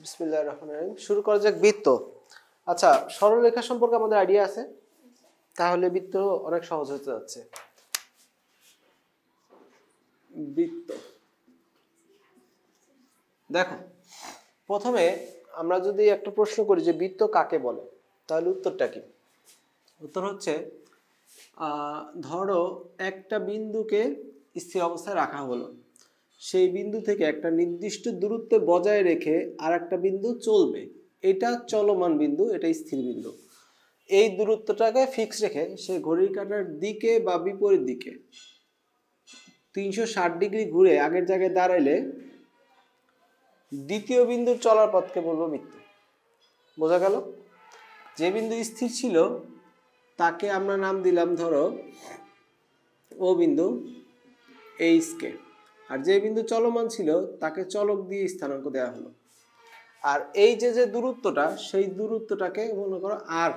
বিসমিল্লাহির রহমানির রহিম। শুরু করা যাক বৃত্ত। আচ্ছা, সরলরেখা সম্পর্কে আমাদের আইডিয়া আছে, তাহলে বৃত্ত অনেক সহজ হতে যাচ্ছে। বৃত্ত দেখো, প্রথমে আমরা যদি একটা প্রশ্ন করি যে বৃত্ত কাকে বলে, তাহলে উত্তরটা কি? উত্তর হচ্ছে ধরো একটা বিন্দুকে স্থির অবস্থায় রাখা হলো, সেই বিন্দু থেকে একটা নির্দিষ্ট দূরত্বে বজায় রেখে আর একটা বিন্দু চলবে, এটা চলমান বিন্দু, এটা স্থির বিন্দু। এই দূরত্বটাকে ফিক্স রেখে সে ঘড়ির কাঁটার দিকে বা বিপরীত দিকে 360 ডিগ্রি ঘুরে আগের জায়গায় দাঁড়াইলে দ্বিতীয় বিন্দুর চলার পথকে বলবো বৃত্ত। বোঝা গেল? যে বিন্দু স্থির ছিল তাকে আমরা নাম দিলাম ধরো ও বিন্দু, এইচকে, আর যে বিন্দু চলমান ছিল তাকে চলক দিয়ে স্থানাঙ্ক দেওয়া হলো। আর এই যে যে দূরত্বটা, সেই দূরত্বটাকে মনে করো আর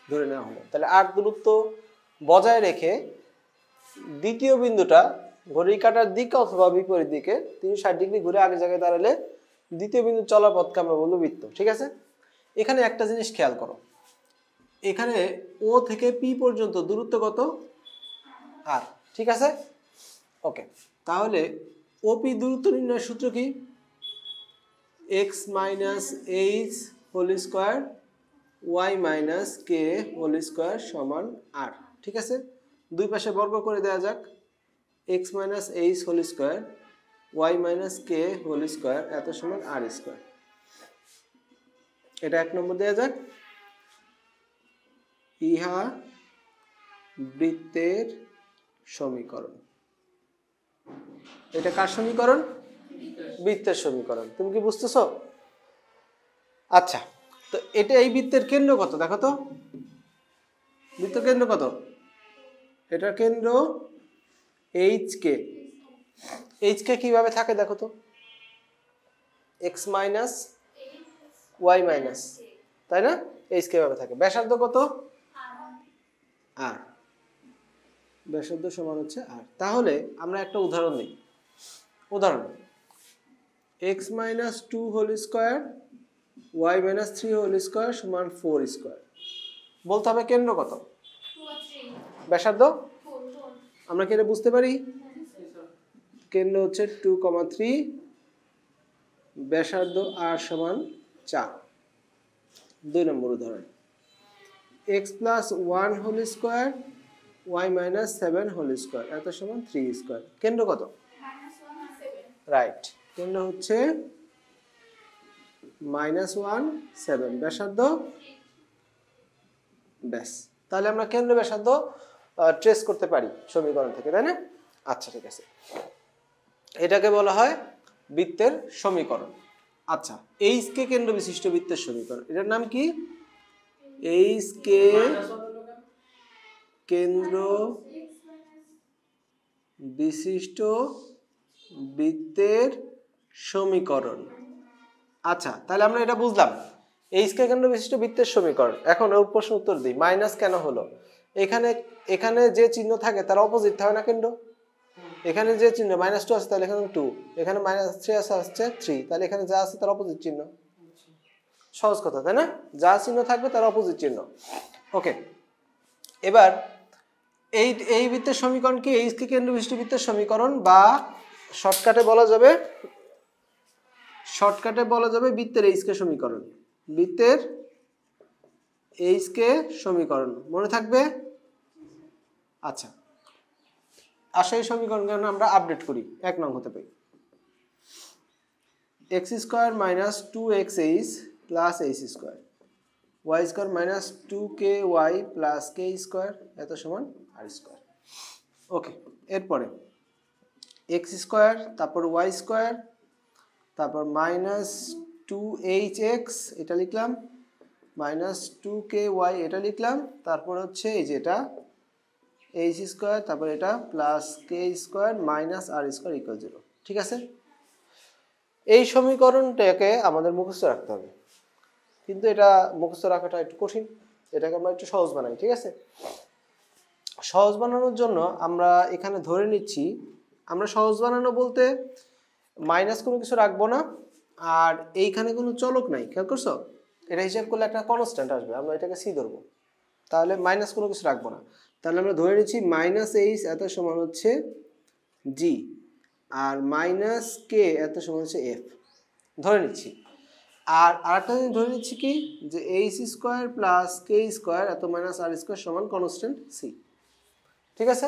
ধরে নেওয়া হলো। তাহলে আর দূরত্ব বজায় রেখে দ্বিতীয় বিন্দুটা ঘড়ির কাঁটার দিকে অথবা বিপরীত দিকে 360 ডিগ্রি ঘুরে আগের জায়গায় দাঁড়ালে দ্বিতীয় বিন্দু চলার পথকে আমরা বলবো বৃত্ত। ঠিক আছে? এখানে একটা জিনিস খেয়াল করো, এখানে ও থেকে পি পর্যন্ত দূরত্ব কত? আর। ঠিক আছে? ওকে, তাহলে ওপি দূরত্ব নির্ণয়ের সূত্র কি? x minus h whole square y minus k whole square সমান আর। ঠিক আছে? দুই পাশে বর্গ করে দেওয়া যাক। x minus h whole square y minus k whole square এত সমান আর স্কোয়ার। এটা 1 নম্বর দেওয়া যাক। ইহা বৃত্তের সমীকরণ। এটা কার সমীকরণ? বৃত্তের সমীকরণ। তুমি কি বুঝতেছো? আচ্ছা, তো এটা এই বৃত্তের কেন্দ্র কত দেখো তো? বৃত্তের কেন্দ্র কত? এটার কেন্দ্র এইচ কে। এইচ কে কিভাবে থাকে দেখো তো? x মাইনাস ওয়াই মাইনাস, তাই না? এইচ কে ভাবে থাকে। ব্যাসার্ধ কত? আর। ব্যাসার্ধ সমান হচ্ছে আর। তাহলে আমরা একটা উদাহরণ নিই। উদাহরণ x minus 2 whole square y minus 3 whole square সমান 4 স্কোয়ার। বলতে হবে কেন্দ্র কত, ব্যাসার্ধ। আমরা কি এটা বুঝতে পারি? কেন্দ্র হচ্ছে 2,3, ব্যাসার্ধ আর সমান 4। 2 নম্বর উদাহরণ x plus 1 whole square y minus 7 whole square এত সমান 3 স্কোয়ার। কেন্দ্র কত? রাইট, কেন্দ্র হচ্ছে -1 7, ব্যাসার্ধ। ব্যাস, তাহলে আমরা কেন্দ্র ব্যাসার্ধ ট্রেস করতে পারি সমীকরণ থেকে, তাই না? আচ্ছা, ঠিক আছে, এটাকে বলা হয় বৃত্তের সমীকরণ। আচ্ছা, এইচ কে কেন্দ্র বিশিষ্ট বৃত্তের সমীকরণ, এটার নাম কি? এইচ কে কেন্দ্র বিশিষ্ট বৃত্তের সমীকরণ। আচ্ছা, তাহলে আমরা এটা বুঝলাম, এইচ কে কেন্দ্র বিশিষ্ট বৃত্তের সমীকরণ। এখন ওর প্রশ্ন উত্তর দিই, মাইনাস কেন হলো? এখানে যে চিহ্ন থাকে তার অপোজিট হয় না কেন্দ্র? এখানে যে চিহ্ন -2 আছে তাহলে এখানে 2, এখানে -3 আছে হচ্ছে 3, তাহলে এখানে যা আছে তার অপোজিট চিহ্ন। সহজ কথা, তাই না? যা চিহ্ন থাকবে তার অপোজিট চিহ্ন। ওকে, এবার এই বৃত্তের সমীকরণ কি? এইচ কে কেন্দ্র বিশিষ্ট বৃত্তের সমীকরণ, বা শর্টকাটে বলা যাবে বৃত্তের এইচ কে সমীকরণ। বৃত্তের এইচ কে সমীকরণ মনে থাকবে? আচ্ছা, আসলে এই সমীকরণকে আমরা আপডেট করি। 1 নং হতে পাই x square minus 2xh plus h square y square minus 2ky plus k square এত সমান আর স্কোয়ার। ওকে, এরপরে x স্কোয়ার, তারপর ওয়াই স্কোয়ার, তারপর মাইনাস 2hx এটা লিখলাম, মাইনাস 2ky এটা লিখলাম, তারপর হচ্ছে এই যেটা এইচ স্কোয়ার, তারপর এটা প্লাস কে স্কোয়ার মাইনাস আর স্কোয়ার ইকুয়াল 0। ঠিক আছে? এই সমীকরণটাকে আমাদের মুখস্থ রাখতে হবে, কিন্তু এটা মুখস্থ রাখাটা একটু কঠিন, এটাকে আমরা একটু সহজ বানাই। ঠিক আছে? সহজ বানানোর জন্য আমরা এখানে ধরে নিচ্ছি, আমরা সহজ বানানো বলতে মাইনাস কোনো কিছু রাখবো না, আর এইখানে কোনো চলক নাই, খেয়াল করছো? এটা হিসাব করলে একটা কনস্ট্যান্ট আসবে, আমরা এটাকে সি ধরবো, তাহলে মাইনাস কোনো কিছু রাখবো না। তাহলে আমরা ধরে নিচ্ছি মাইনাস এইচ এত সমান হচ্ছে জি, আর মাইনাস কে এত সমান হচ্ছে এফ, ধরে নিচ্ছি। আর আরেকটা জিনিস ধরে নিচ্ছি কি, যে H square plus k square এত মাইনাস আর স্কোয়ার সমান কনস্ট্যান্ট সি। ঠিক আছে,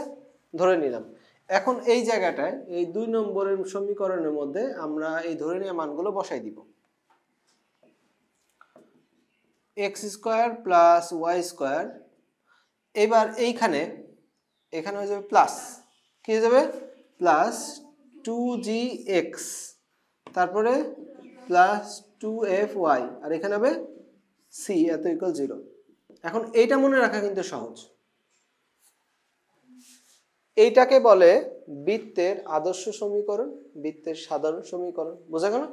ধরে নিলাম। এখন এই জায়গাটায় এই 2 নম্বরের সমীকরণের মধ্যে আমরা এই ধরে নেওয়া মানগুলো বসাই দিব। X square plus y square, এবার এখানে হয়ে যাবে প্লাস, কি হয়ে যাবে, প্লাস 2gx, তারপরে প্লাস 2fy, আর এখানে হবে c এত ইকুয়াল 0। এখন এইটা মনে রাখা কিন্তু সহজ। এইটাকে বলে বৃত্তের আদর্শ সমীকরণ, বৃত্তের সাধারণ সমীকরণ, বোঝা গেল?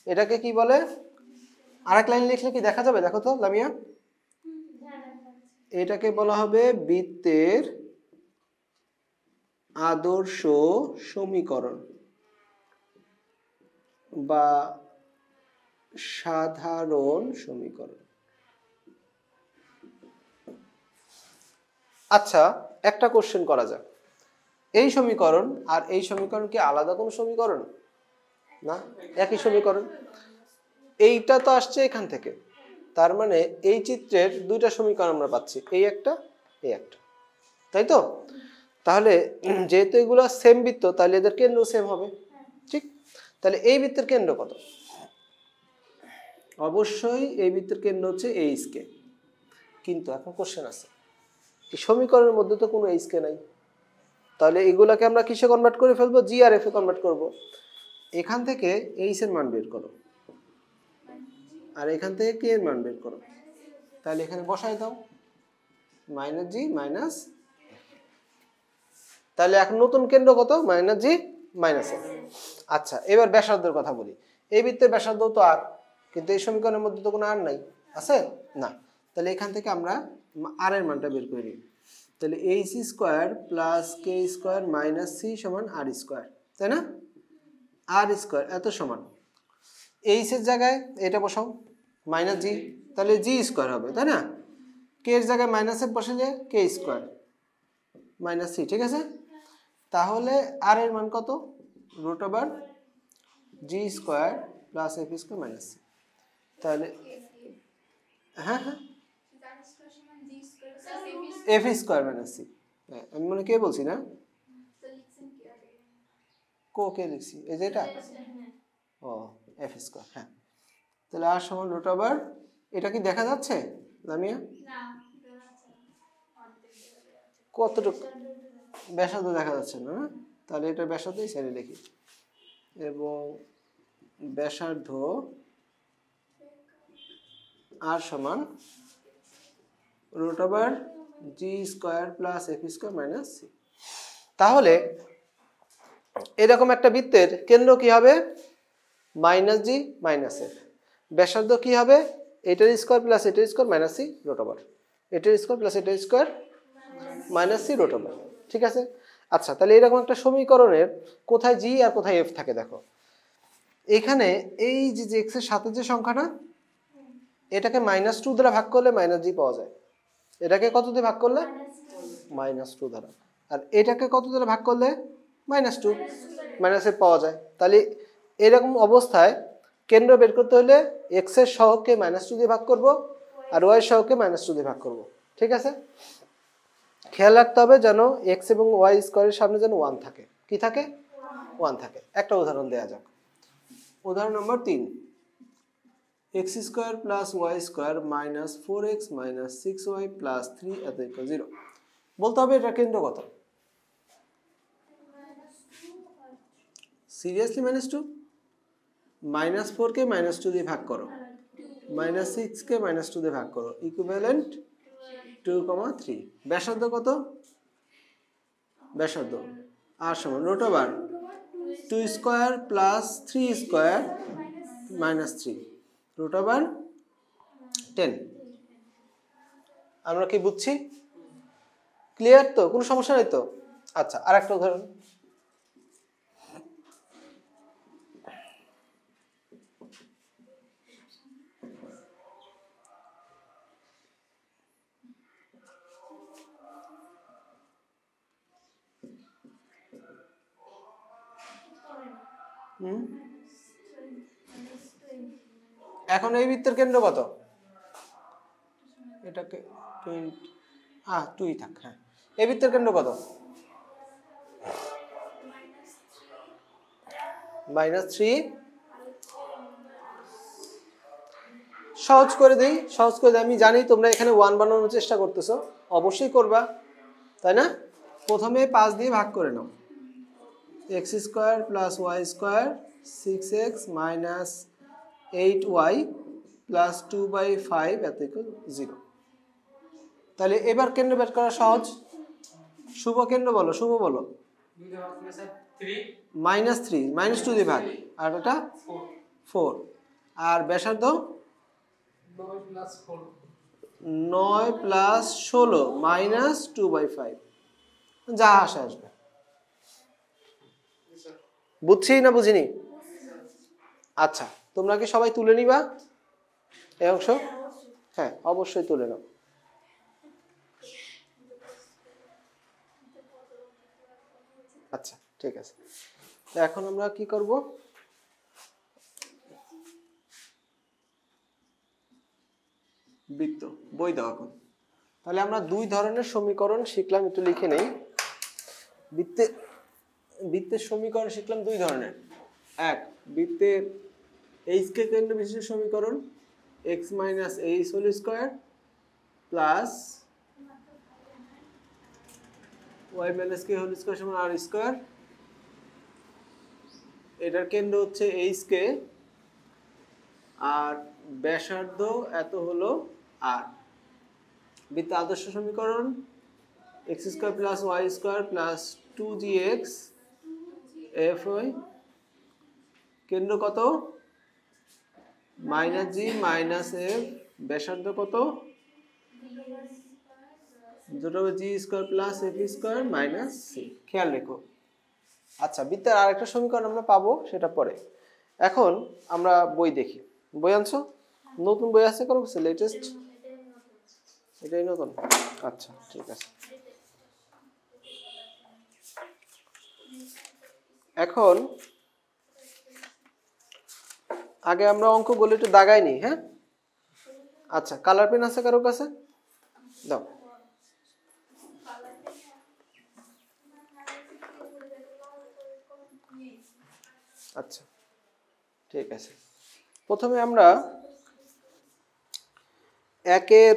এটাকে কি বলে, আরেক লাইন লিখলে কি দেখা যাবে, দেখো তো লামিয়া? এটাকে বলা হবে বৃত্তের আদর্শ সমীকরণ বা সাধারণ সমীকরণ। আচ্ছা, একটা কোশ্চেন করা যাক, এই সমীকরণ আর এই সমীকরণ কি আলাদা কোনো সমীকরণ? না, একই সমীকরণ। এইটা তো আসছে এখান থেকে, তার মানে এই চিত্রের দুইটা সমীকরণ আমরা পাচ্ছি, এই একটা, এই একটা, তাই তো? তাহলে যেহেতু এগুলো সেম বৃত্ত, তাহলে এদের কেন্দ্র সেম হবে, ঠিক? তাহলে এই বৃত্তের কেন্দ্র কত? অবশ্যই এই বৃত্তের কেন্দ্র হচ্ছে এইচ কে। কিন্তু এখন কোশ্চেন আছে, এই সমীকরণের মধ্যে তো কোনো এইচ কে নাই, তাহলে এগুলাকে আমরা কিসে কনভার্ট করে ফেলবো, জি আর এফ এ কনভার্ট করব। এখান থেকে এইচ এর মান বের করো, আর এখান থেকে কে এর মান বের করো, তাহলে এখানে বসায় দাও মাইনাস জি মাইনাস, তাহলে এখন নতুন কেন্দ্র কত, মাইনাস জি মাইনাস এফ। আচ্ছা, এবার ব্যাসার্ধের কথা বলি। এই বৃত্তের ব্যাসার্ধ তো আর, কিন্তু এই সমীকরণের মধ্যে তো কোনো আর নাই, আছে না? তাহলে এখান থেকে আমরা আর এর মানটা বের করে নিই। তাহলে H square plus k square minus C সমান আর স্কোয়ার, তাই না? আর স্কোয়ার এত সমান এইচ এর জায়গায় এটা বসাও মাইনাস জি, তাহলে জি স্কোয়ার হবে, তাই না? কে এর জায়গায় মাইনাস এফ বসালে কে স্কোয়ার মাইনাস সি, ঠিক আছে? তাহলে আর এর মান কত, root over g square plus f square minus c. তাহলে হ্যাঁ হ্যাঁ, এফ স্কোয়ার মাইনাস সি, আমি মনে কে বলছি না, কে লিখছি, এই যে এটা, ও এফ স্কোয়ার, হ্যাঁ। তাহলে আর সমান রুট ওভার, এটা কি দেখা যাচ্ছে লামিয়া? কতটুকু ব্যাসার্ধ দেখা যাচ্ছে না, তাহলে এটা ব্যাসার্ধই সাইডে লিখি, এবং ব্যাসার্ধ আর সমান root over g square plus f square minus c. তাহলে এরকম একটা বৃত্তের কেন্দ্র কি হবে, মাইনাস জি মাইনাস এফ, ব্যাসার্ধ কি হবে, এটার স্কোয়ার প্লাস এটার square minus c root over, এটার স্কোয়ার প্লাস এটার square minus c root over, ঠিক আছে? আচ্ছা, তাহলে এরকম একটা সমীকরণের কোথায় জি আর কোথায় এফ থাকে দেখো। এখানে এই যে এক্স এর সাথে যে সংখ্যাটা, এটাকে -2 দ্বারা ভাগ করলে মাইনাস জি পাওয়া যায়, এটাকে কত দিয়ে ভাগ করলে, -2 দ্বারা, আর এটাকে কত দ্বারা ভাগ করলে -2, মাইনাস এফ পাওয়া যায়। তাহলে এরকম অবস্থায় কেন্দ্র বের করতে হলে এক্স এর সহগকে -2 দিয়ে ভাগ করব, আর ওয়াই এর সহগকে -2 দিয়ে ভাগ করব, ঠিক আছে? খেয়াল রাখতে হবে যেন এক্স এবং ওয়াই স্কোয়ারের সামনে যেন 1 থাকে, কি থাকে, 1 থাকে। একটা উদাহরণ দেওয়া যাক, উদাহরণ নম্বর 3, x square plus y square minus 4x minus 6y plus 3 এত ইকুয়াল 0। বলতে হবে এটা কেন্দ্র কত, সিরিয়াসলি -2, -4 কে -2 দিয়ে ভাগ করো, -6 কে -2 দিয়ে ভাগ করো, ইকুইভ্যালেন্ট 2,3। ব্যাসার্ধ কত, ব্যাসার্ধ আর সমান root over 2 square plus 3 square minus 3 root over 10। আমরা কি বুঝছি, ক্লিয়ার তো, কোনো সমস্যা নেই তো? আচ্ছা, আর একটা উদাহরণ, এখন এই বৃত্তের কেন্দ্র কত? এটাকে 20 2ই থাক। হ্যাঁ, এই বৃত্তের কেন্দ্র কত? -3। সহজ করে দিই। আমি জানি তোমরা এখানে 1 বানানোর চেষ্টা করতেছো, অবশ্যই করবা, তাই না? প্রথমে 5 দিয়ে ভাগ করে নাও। x² + y² 6x - 8y + 2/5 = 0। তাহলে এবার কেন্দ্র বের করা সহজ। শুভ কেন্দ্র বলো, শুভ বলো। -3 -2 দিয়ে ভাগ, আর এটা 4, আর ব্যাসার্ধ 9 + 16 - 2/5, যা আসবে। বুঝছি না বুঝিনি? আচ্ছা, তোমরা কি সবাই তুলে নিবা এই অংশ? হ্যাঁ, অবশ্যই তুলে নাও। আচ্ছা, ঠিক আছে। এখন আমরা কি করব? বৃত্ত বই দাও এখন। তাহলে আমরা 2 ধরনের সমীকরণ শিখলাম, একটু লিখে নেই। বৃত্তের সমীকরণ শিখলাম 2 ধরনের। এক, বৃত্তের h কে কেন্দ্র বিশিষ্ট সমীকরণ x - h² plus y - k² সমান r²। এটার কেন্দ্র হচ্ছে h কে, আর ব্যাসার্ধ এত হলো r। বৃত্তের আদর্শ সমীকরণ x² + y² + 2gx fy, কেন্দ্র কত? -g - f, ব্যাসার্ধ কত? g² + f² - c। খেয়াল রেখো। আচ্ছা, বৃত্তের আরেকটা সমীকরণ আমরা পাবো, সেটা পরে। এখন আমরা বই দেখি। বই আনছো? নতুন বই আছে কারো কাছে? লেটেস্ট? এটাই নতুন? আচ্ছা, ঠিক আছে। এখন আগে আমরা অঙ্কগুলো একটু দাগাই নিই। হ্যাঁ, আচ্ছা, কালার পেন আছে কারো কাছে? দাও। আচ্ছা, ঠিক আছে। প্রথমে আমরা 1-এর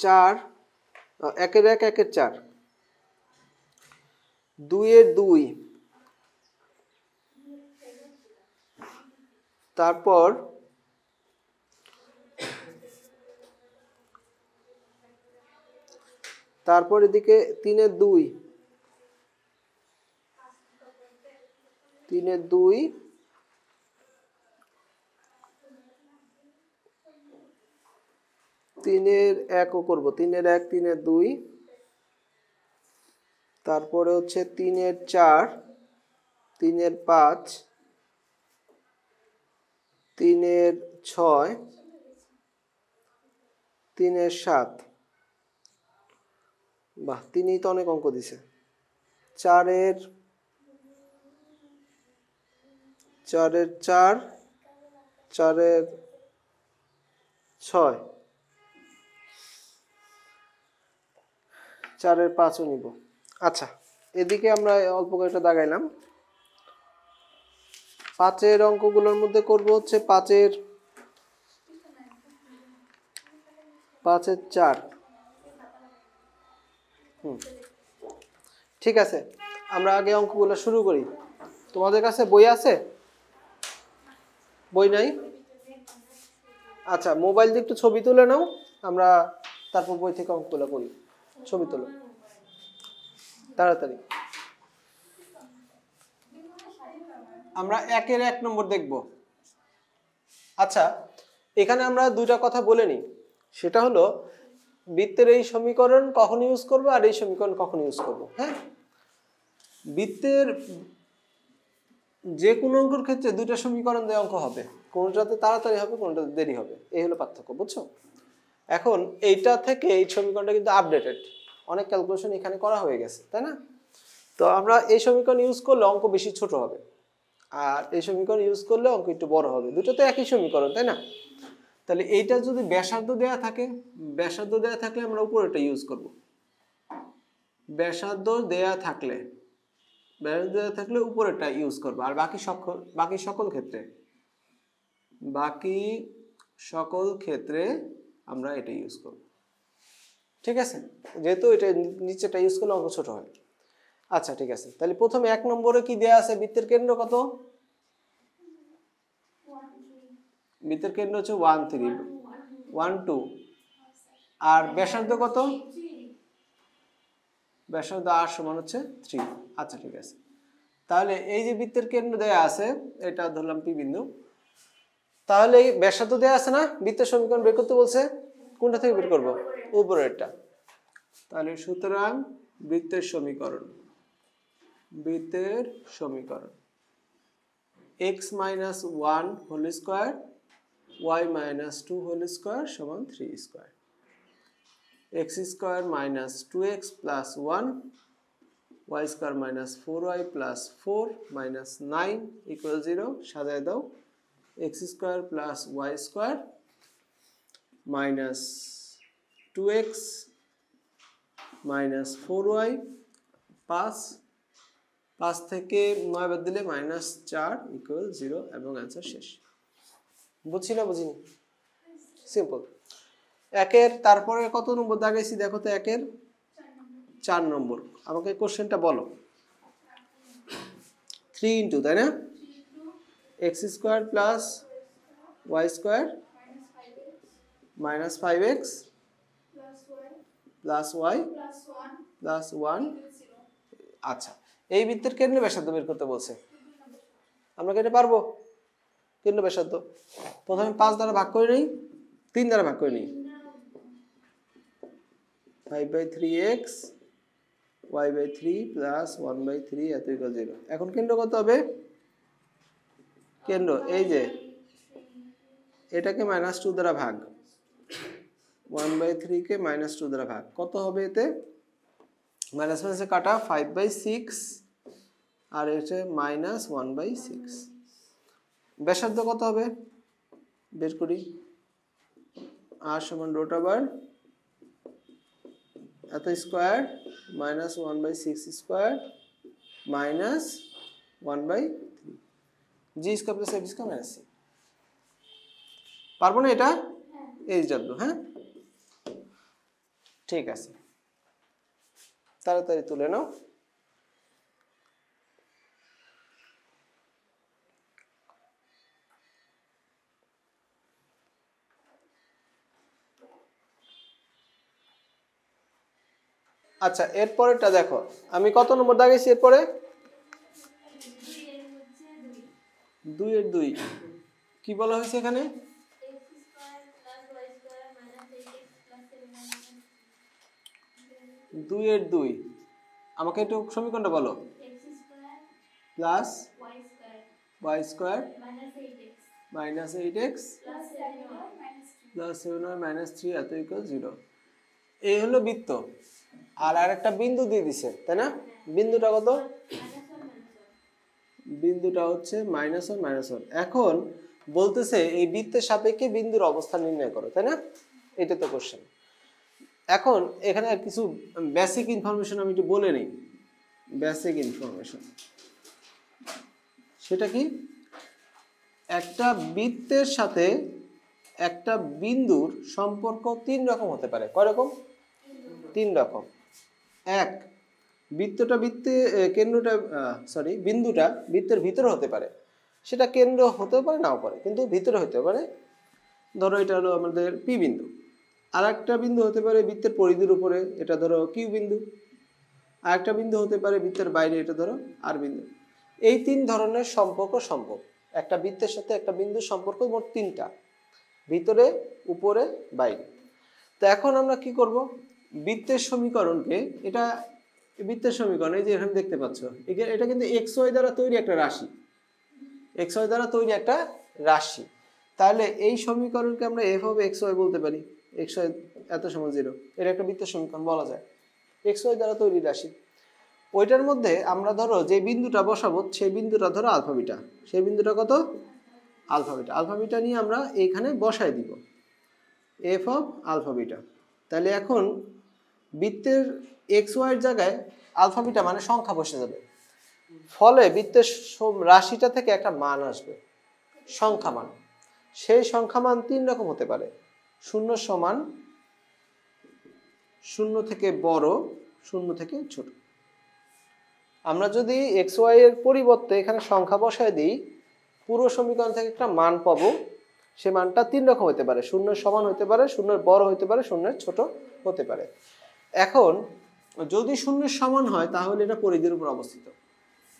4, 1-এর 1, 1-এর 4, 2-এর 2, তারপর এদিকে 3-এর 2, 3-এর 2, তিনের 1ও করবো, 3-এর 1, 3-এর 2, তারপরে হচ্ছে 3-এর 4, 3-এর 5, 3-এর 6, 3-এর 7। বাহ, 3ই তো অনেক অঙ্ক দিছে। 4-এর 4, 4-এর 6, 4-এর 5ও নিব। আচ্ছা, এদিকে আমরা অল্প কয়েকটা দাগাইলাম। 5-এর অঙ্কগুলোর মধ্যে করব হচ্ছে 5-এর 4। ঠিক আছে, আমরা আগে অঙ্কগুলো শুরু করি। তোমাদের কাছে বই আছে? বই নাই? আচ্ছা, মোবাইল দিয়ে একটু ছবি তুলে নাও, আমরা তারপর বই থেকে অঙ্কগুলো করি। ছবি তোলো তাড়াতাড়ি। আমরা 1-এর 1 নম্বর দেখব। আচ্ছা, এখানে আমরা 2টা কথা বলে নিই। সেটা হলো বৃত্তের এই সমীকরণ কখন ইউজ করব আর এই সমীকরণ কখন ইউজ করব। হ্যাঁ, বৃত্তের যে কোনো অঙ্কের ক্ষেত্রে 2টা সমীকরণ দিয়ে অঙ্ক হবে, কোনটাতে তাড়াতাড়ি হবে, কোনটাতে দেরি হবে, এই হলো পার্থক্য। বুঝছো? এখন এইটা থেকে এই সমীকরণটা কিন্তু আপডেটেড, অনেক ক্যালকুলেশন এখানে করা হয়ে গেছে, তাই না? তো আমরা এই সমীকরণ ইউজ করলে অঙ্ক বেশি ছোট হবে। আর এই সমীকরণ ইউজ করলে অঙ্ক একটু বড় হবে, দুটো তো একই সমীকরণ তাই না। তাহলে এইটা যদি ব্যাসার্ধ দেয়া থাকে, ব্যাসার্ধ দেয়া থাকলে আমরা উপরেরটা ইউজ করব। ব্যাসার্ধ দেয়া থাকলে উপরেরটা ইউজ করব, আর বাকি সকল ক্ষেত্রে আমরা এটা ইউজ করব। ঠিক আছে, যেহেতু এটা নিচেটা ইউজ করলে অঙ্ক ছোট হয়। আচ্ছা ঠিক আছে, তাহলে প্রথমে 1 নম্বরে কি দেয়া আছে? বৃত্তের কেন্দ্র কত? বৃত্তের কেন্দ্র হচ্ছে 1 3 1 2, আর ব্যাসার্ধ কত? ব্যাসার্ধ r সমান হচ্ছে 3। আচ্ছা ঠিক আছে, তাহলে এই যে বৃত্তের কেন্দ্র দেয়া আছে, এটা ধরলাম পি বিন্দু। তাহলে এই ব্যাসার্ধ দেয়া আছে না, বৃত্তের সমীকরণ বের করতে বলছে, কোনটা থেকে বের করব? উপরেরটা। তাহলে সুতরাং বৃত্তের সমীকরণ x - 1 whole square y - 2 whole square সমান 3 square, x square - 2x plus 1 y square - 4y plus 4 9 equal 0। সাজায় দাও, x square plus y square minus 2x minus 4y 5 থেকে 9 বাদ দিলে -4 ইকুয়াল 0 এবং অ্যান্সার শেষ। বুঝছি না বুঝিনি? সিম্পল। একের তারপরে কত নম্বর দাগাইছি দেখো তো, একের 4 নম্বর। আমাকে কোশ্চেনটা বলো। 3 ইন্টু, তাই না, x square plus y square minus 5x plus y plus 1। আচ্ছা, এই বৃত্তের কেন্দ্র ব্যাসার্ধ বের করতে বলছে, আমরা কি এটা পারবো? কেন্দ্র ব্যাসার্ধ প্রথমে 5 দ্বারা ভাগ করে নিই, 3 দ্বারা ভাগ করে নিই, 5/3x y/3 প্লাস 1/3 এত ইকুয়াল 0। এখন কেন্দ্র কত হবে? কেন্দ্র এই যে এটাকে -2 দ্বারা ভাগ, 1/3 কে -2 দ্বারা ভাগ, কত হবে এতে? মাইনাস মাইনাসে কাটা, 5/6 আর এটা -1/6। ব্যাসার্ধ কত হবে বের করি, r সমান √, এত square -1/6 square -1/3 g square plus f square minus c। পারবো না এটা? HW। হ্যাঁ ঠিক আছে, তাড়াতাড়ি তুলে নাও। আচ্ছা, এরপরেরটা দেখো, আমি কত নম্বর দাগেছি এরপরে? 2 এর 2। কি বলা হয়েছে এখানে? 2 এর 2। আমাকে একটু সমীকরণটা বলো। Plus y square minus 8x plus 7y minus 3 এত ইকুয়াল 0। এই হলো বৃত্ত, আর আরেকটা বিন্দু দিয়ে দিছে, তাই না? বিন্দুটা কত? বিন্দুটা হচ্ছে -1 -1। এখন বলতেছে এই বৃত্তের সাপেক্ষে বিন্দুর অবস্থান নির্ণয় করো, তাই না? এটা তো কোশ্চেন। এখন এখানে কিছু বেসিক ইনফরমেশন আমি একটু বলে নিই। বেসিক ইনফরমেশন সেটা কি? একটা বৃত্তের সাথে একটা বিন্দুর সম্পর্ক 3 রকম হতে পারে। কয় রকম? 3 রকম। এক, বৃত্তটা বিন্দুটা বৃত্তের ভিতরে হতে পারে, সেটা কেন্দ্র হতেও পারে নাও পারে, কিন্তু ভিতরে হতে পারে। ধরো এটা হলো আমাদের পি বিন্দু। আর একটা বিন্দু হতে পারে বৃত্তের পরিধির উপরে, এটা ধরো কিউ বিন্দু। আর একটা বিন্দু হতে পারে বৃত্তের বাইরে, এটা ধরো আর বিন্দু। এই 3 ধরনের সম্পর্ক সম্ভব। একটা বৃত্তের সাথে একটা বিন্দুর সম্পর্ক মোট 3টা, ভিতরে, উপরে, বাইরে। তো এখন আমরা কি করব? বৃত্তের সমীকরণকে, এটা বৃত্তের সমীকরণ এই যে এখানে দেখতে পাচ্ছ, এটা কিন্তু xy দ্বারা তৈরি একটা রাশি, xy দ্বারা তৈরি একটা রাশি। তাহলে এই সমীকরণকে আমরা f of xy বলতে পারি। xy এত সমান 0, এটা একটা বৃত্তের সমীকরণ বলা যায়, xy দ্বারা তৈরি রাশি। ওইটার মধ্যে আমরা ধরো যে বিন্দুটা বসাবো সেই বিন্দুটা ধরো আলফা বিটা, সেই বিন্দুটা কত আলফা বিটা, আলফা বিটা নিয়ে আমরা এইখানে বসাই দিব এফ অফ আলফা বিটা। তাহলে এখন বৃত্তের এক্স ওয়াইয়ের জায়গায় আলফা বিটা মানে সংখ্যা বসে যাবে, ফলে বৃত্তের রাশিটা থেকে একটা মান আসবে সংখ্যা মান। সেই সংখ্যা মান তিন রকম হতে পারে, শূন্য সমান, শূন্য থেকে বড়, শূন্য থেকে ছোট। আমরা যদি এক্স ওয়াই এর পরিবর্তে এখানে সংখ্যা বসায় দিই, পুরো সমীকরণ থেকে একটা মান পাবো। সে মানটা তিন রকম হতে পারে, শূন্যের সমান হতে পারে, শূন্যের বড় হতে পারে, শূন্যের ছোট হতে পারে। এখন যদি শূন্যের সমান হয় তাহলে এটা পরিধির উপর অবস্থিত।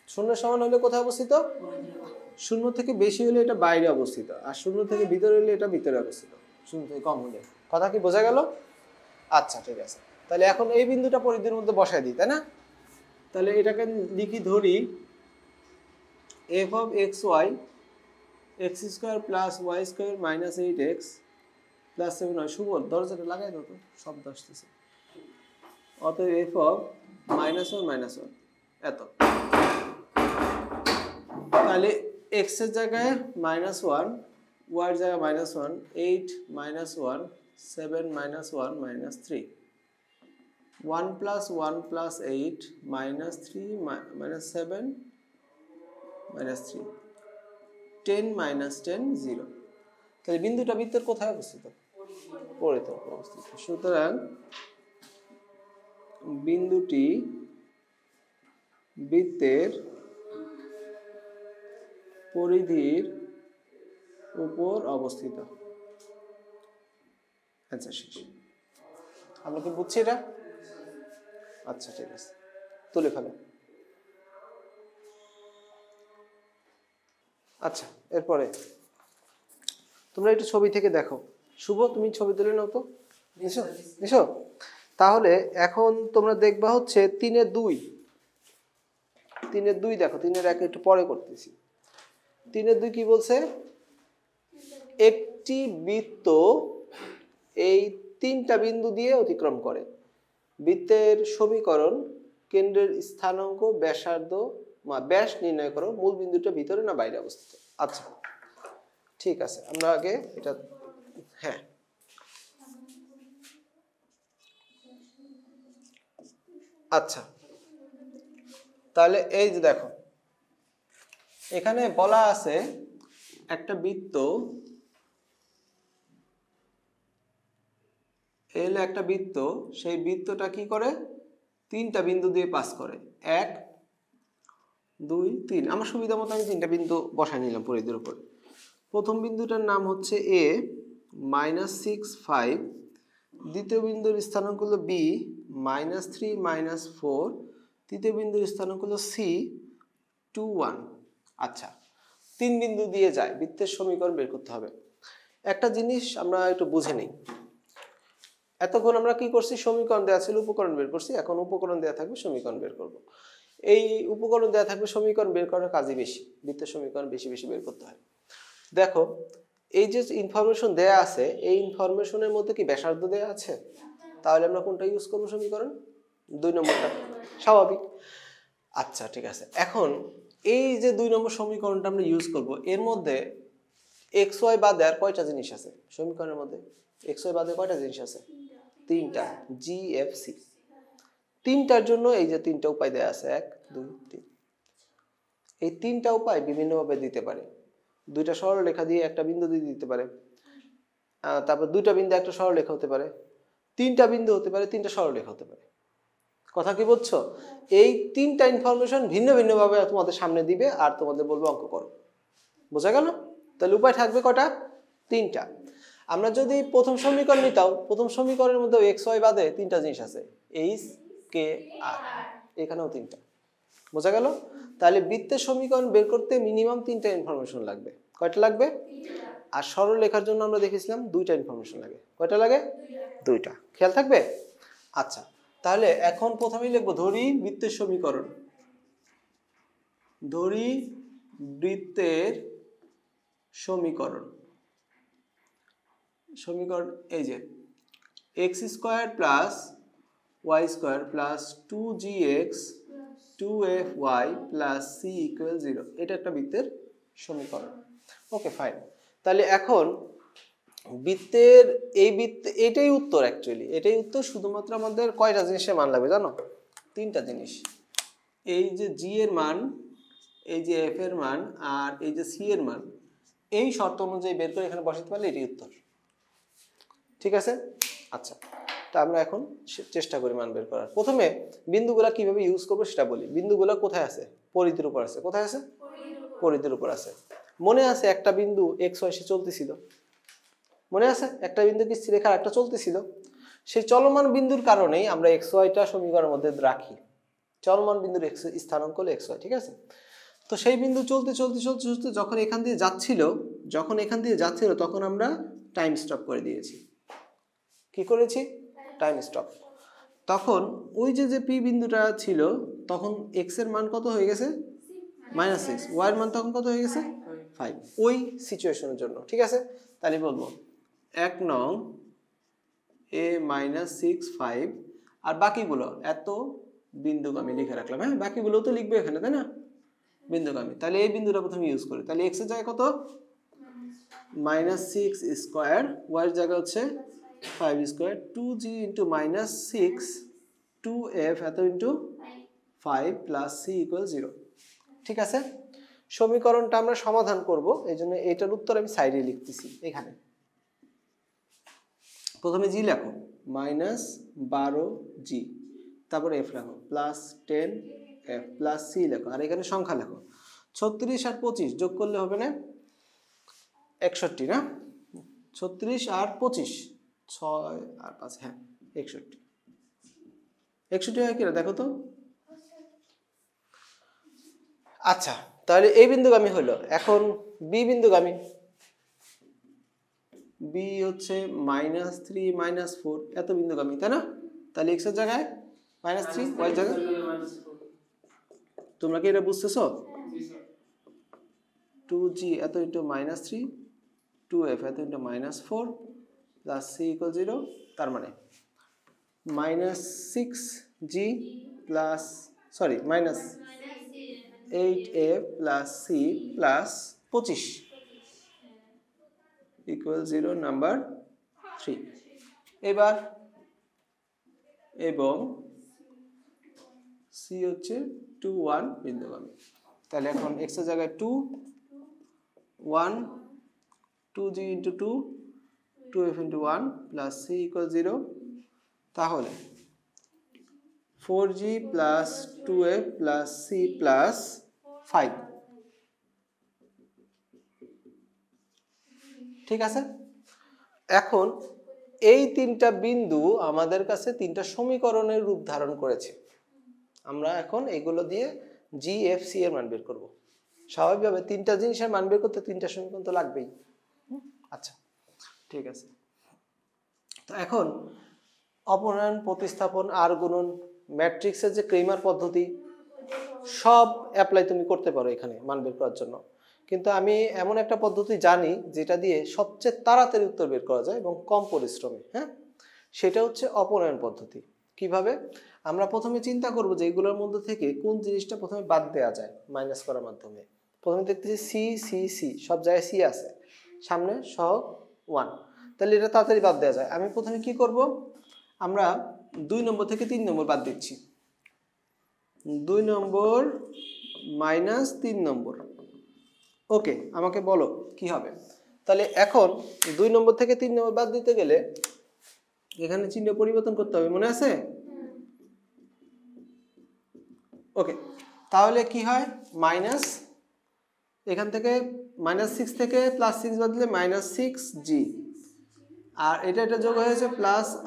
শূন্যের সমান হলে কোথায় অবস্থিত? শূন্য থেকে বেশি হলে এটা বাইরে অবস্থিত, আর শূন্য থেকে ভিতরে হলে এটা ভিতরে অবস্থিত, শূন্য থেকে কম হলে। কথা কি বোঝা গেল? আচ্ছা ঠিক আছে, তাহলে এখন এই বিন্দুটা পরিধির মধ্যে বসায় দিই, তাই না? তাহলে এটাকে লিখি, ধরি f of x y x square plus y square minus 8x plus 7 হয়। শুভ দরজাটা লাগাই দাও তো, শব্দ আসতেছে। অতএব এফ অফ -1 এত। তাহলে এক্স এর জায়গায় -1, ওয়াই এর জায়গায় -1, 8 -1 7 -1 -3, 1 + 1 + 8 -3 -7 -3, 10 - 10 0। তাহলে বিন্দুটা বৃত্তের কোথায় অবস্থিত? পরিধিতে অবস্থিত। সুতরাং বিন্দুটি বৃত্তের পরিধির উপর অবস্থিত। আচ্ছা শেষ। আমরা কি বুঝছি এটা? আচ্ছা ঠিক আছে, তুলে ফেলো। আচ্ছা, এরপরে তোমরা একটু ছবি থেকে দেখো। শুভ, তুমি ছবি তুলে নাও তো, নিশো। তাহলে এখন তোমরা দেখবা হচ্ছে 3-এর 2। 3-এর 2 দেখো, 3-এর 1 একটু পরে করতেছি। 3-এর 2 কি বলছে? একটি বৃত্ত এই 3টা বিন্দু দিয়ে অতিক্রম করে। বৃত্তের সমীকরণ, কেন্দ্রের স্থানাঙ্ক, ব্যাসার্ধ, ব্যাস নির্ণয় করো। মূল বিন্দুটা ভিতরে না বাইরে অবস্থিত? আচ্ছা ঠিক আছে, আমরা আগে এটা, হ্যাঁ আচ্ছা, তাহলে এই যে দেখো এখানে বলা আছে একটা বৃত্ত, এল একটা বৃত্ত, সেই বৃত্তটা কি করে? 3টা বিন্দু দিয়ে পাস করে, 1 2 3। আমার সুবিধা মতো আমি 3টা বিন্দু বসাই নিলাম পরিধির উপর। প্রথম বিন্দুটার নাম হচ্ছে এ -6 5, দ্বিতীয় বিন্দুর স্থানাঙ্ক হলো বি -3 -4, তৃতীয় বিন্দুর স্থানাঙ্ক হলো সি 2 1। আচ্ছা, 3 বিন্দু দিয়ে যায়, বৃত্তের সমীকরণ বের করতে হবে। একটা জিনিস আমরা একটু বুঝে নিই। এতক্ষণ আমরা কি করছি? সমীকরণ দেওয়া ছিল, উপকরণ বের করছি। এখন উপকরণ দেওয়া থাকবে, সমীকরণ বের করব। এই উপকরণ দেওয়া থাকবে, সমীকরণ বের করার কাজই বেশি, বৃত্তের সমীকরণ বেশি বেশি বের করতে হয়। দেখো এই যে ইনফরমেশন দেয়া আছে, এই ইনফরমেশনের মধ্যে কি ব্যাসার্ধ দেয়া আছে? তাহলে আমরা কোনটা ইউজ করব? সমীকরণ 2 নম্বরটা, স্বাভাবিক। আচ্ছা ঠিক আছে, এখন এই যে 2 নম্বর সমীকরণটা আমরা ইউজ করব, এর মধ্যে এক্স ওয়াই বাদে আর কয়টা জিনিস আছে সমীকরণের মধ্যে? এক্স ওয়াই বাদে কয়টা জিনিস আছে? 3টা, জি এফ সি। 3টার জন্য এই যে 3টা উপায় দেয়া আছে, 1 2 3। এই 3টা উপায় বিভিন্নভাবে দিতে পারে। 2টা সরলরেখা দিয়ে একটা বিন্দু দিয়ে দিতে পারে, তারপর 2টা বিন্দু একটা সরলরেখা হতে পারে, 3টা বিন্দু হতে পারে, 3টা সরলরেখা হতে পারে। কথা কি বুঝছো? এই 3টা ইনফরমেশন ভিন্ন ভিন্ন ভাবে তোমাদের সামনে দিবে, আর তোমাদের বলবে অঙ্ক করো। বোঝা গেল? তাহলে উপায় থাকবে কটা? 3টা। আমরা যদি প্রথম সমীকরণ নিতাম, প্রথম সমীকরণের মধ্যে এক্স ওয়াই বাদে 3টা জিনিস আছে, এইচ কে আর, এখানেও 3টা। বোঝা গেল? তাহলে বৃত্তের সমীকরণ বের করতে মিনিমাম 3টা ইনফরমেশন লাগবে। কয়টা লাগবে? আর সরল লেখার জন্য আমরা দেখেছিলাম 2টা ইনফরমেশন লাগে। কয়টা লাগে? 2টা। খেয়াল থাকবে? আচ্ছা, তাহলে এখন প্রথমেই লিখবো, ধরি বৃত্তের সমীকরণ। ধরি বৃত্তের সমীকরণ। সমীকরণ এই যে x² + y² + 2gx 2fy plus c equal 0, এটা একটা বৃত্তের সমীকরণ। Okay fine. তাহলে এখন বৃত্তের এই বৃত্তে এটাই উত্তর, অ্যাকচুয়ালি এটাই উত্তর। শুধুমাত্র আমাদের কয়টা জিনিসের মান লাগবে জানো? 3টা জিনিস। এই যে জি এর মান, এই যে এফ এর মান, আর এই যে সি এর মান, এই শর্ত অনুযায়ী বের করে এখানে বসাতে পারলে এটাই উত্তর। ঠিক আছে? আচ্ছা, তা আমরা এখন চেষ্টা করি মান বের করার। প্রথমে বিন্দুগুলা কিভাবে ইউজ করবো সেটা বলি। বিন্দুগুলা কোথায় আছে? পরিধির উপর আছে। কোথায় আছে? পরিধির উপর আছে। মনে আছে একটা বিন্দু এক্স ওয়াই সে চলতেছিল, মনে আছে একটা বিন্দু কি স্থিরেখা একটা চলতেছিল। সেই চলমান বিন্দুর কারণেই আমরা এক্স ওয়াইটা সমীকরণের মধ্যে রাখি। চলমান বিন্দুর এক্স স্থানাঙ্ক হলো এক্স ওয়াই, ঠিক আছে? তো সেই বিন্দু চলতে চলতে চলতে চলতে যখন এখান দিয়ে যাচ্ছিল তখন আমরা টাইম স্টপ করে দিয়েছি। কি করেছি? Time stop. তখন ওই যে পি বিন্দুটা ছিল তখন এক্স এর মান কত হয়ে গেছে? -6। ওয়াই এর মান তখন কত হয়ে গেছে? 5। ওই সিচুয়েশনের জন্য, ঠিক আছে? তাহলে বলবো 1 নং a -6 5, আর বাকিগুলো এত বিন্দুগামী লিখে রাখলাম। হ্যাঁ, বাকিগুলো তো লিখবে এখানে, তাই না? বিন্দুগামী। তাহলে এই বিন্দুটা প্রথমে ইউজ করি। তাহলে x এর জায়গায় কত? -6 স্কয়ার, y এর জায়গা হচ্ছে 5 স্কয়ার, 2g ইনটু -6 2f এত ইনটু 5 প্লাস c ইকুয়াল 0। ঠিক আছে? সমীকরণটা আমরা সমাধান করব, এই জন্য এটার উত্তর আমি সাইডে লিখতেছি এখানে। প্রথমে জি লেখো -12g, তারপর f লেখো +10f প্লাস c লেখো, আর এখানে সংখ্যা লেখো 36 আর 25 যোগ করলে হবে না 61 না? 36 আর 25 6 আর 5, হ্যাঁ 61। 61 হয় কিনা দেখো তো। আচ্ছা, তাহলে এই বিন্দুগামী হলো। এখন বি বিন্দুগামী। বি হচ্ছে -3 -4 এত বিন্দুগামী, তাই না? তাহলে x এর জায়গায় -3, y এর জায়গায়, তোমরা কি এটা বুঝতেছো? 2g এত ইনটু -3 2f এত ইনটু -4 প্লাস c ইকুয়াল 0, তার মানে -6g plus -8f plus c plus 25 equal 0 number 3। এবার এবং c হচ্ছে 2 1 বিন্দুগামী। তাহলে এখন x এর জায়গায় 2 1 2g into 2 2f into 1 plus c equal 0। তাহলে 4g plus 2f plus c plus 5। ঠিক আছে? এখন এই তিনটা বিন্দু আমাদের কাছে তিনটা সমীকরণের রূপ ধারণ করেছে। আমরা এখন এগুলো দিয়ে জি এফ সি এর মান বের করব। স্বাভাবিকভাবে তিনটা জিনিসের মান বের করতে তিনটা সমীকরণ তো লাগবেই। আচ্ছা, ঠিক আছে। তো এখন অপনয়ন, প্রতিস্থাপন, আর গুণন, ম্যাট্রিক্সের যে ক্রেমার পদ্ধতি সব অ্যাপ্লাই তুমি করতে পারো এখানে মান বের করার জন্য। কিন্তু আমি এমন একটা পদ্ধতি জানি যেটা দিয়ে সবচেয়ে তাড়াতাড়ি উত্তর বের করা যায় এবং কম পরিশ্রমে। হ্যাঁ, সেটা হচ্ছে অপনয়ন পদ্ধতি। কিভাবে? আমরা প্রথমে চিন্তা করব যে এগুলোর মধ্যে থেকে কোন জিনিসটা প্রথমে বাদ দেওয়া যায় মাইনাস করার মাধ্যমে। প্রথমে দেখতেছি সি সি সি, সব জায়গায় সি আছে, সামনে সহগ 1, তাহলে এটা তাড়াতাড়ি বাদ দেওয়া যায়। আমি প্রথমে কি করব, আমরা 2 নম্বর থেকে 3 নম্বর বাদ দিচ্ছি। 2 নম্বর মাইনাস 3 নম্বর। ওকে, আমাকে বলো কি হবে। তাহলে এখন 2 নম্বর থেকে 3 নম্বর বাদ দিতে গেলে এখানে চিহ্ন পরিবর্তন করতে হবে, মনে আছে? ওকে, তাহলে কি হয়, মাইনাস এখান থেকে -6 থেকে +6 বাদ দিলে -6g, আর এটা যোগ হয়েছে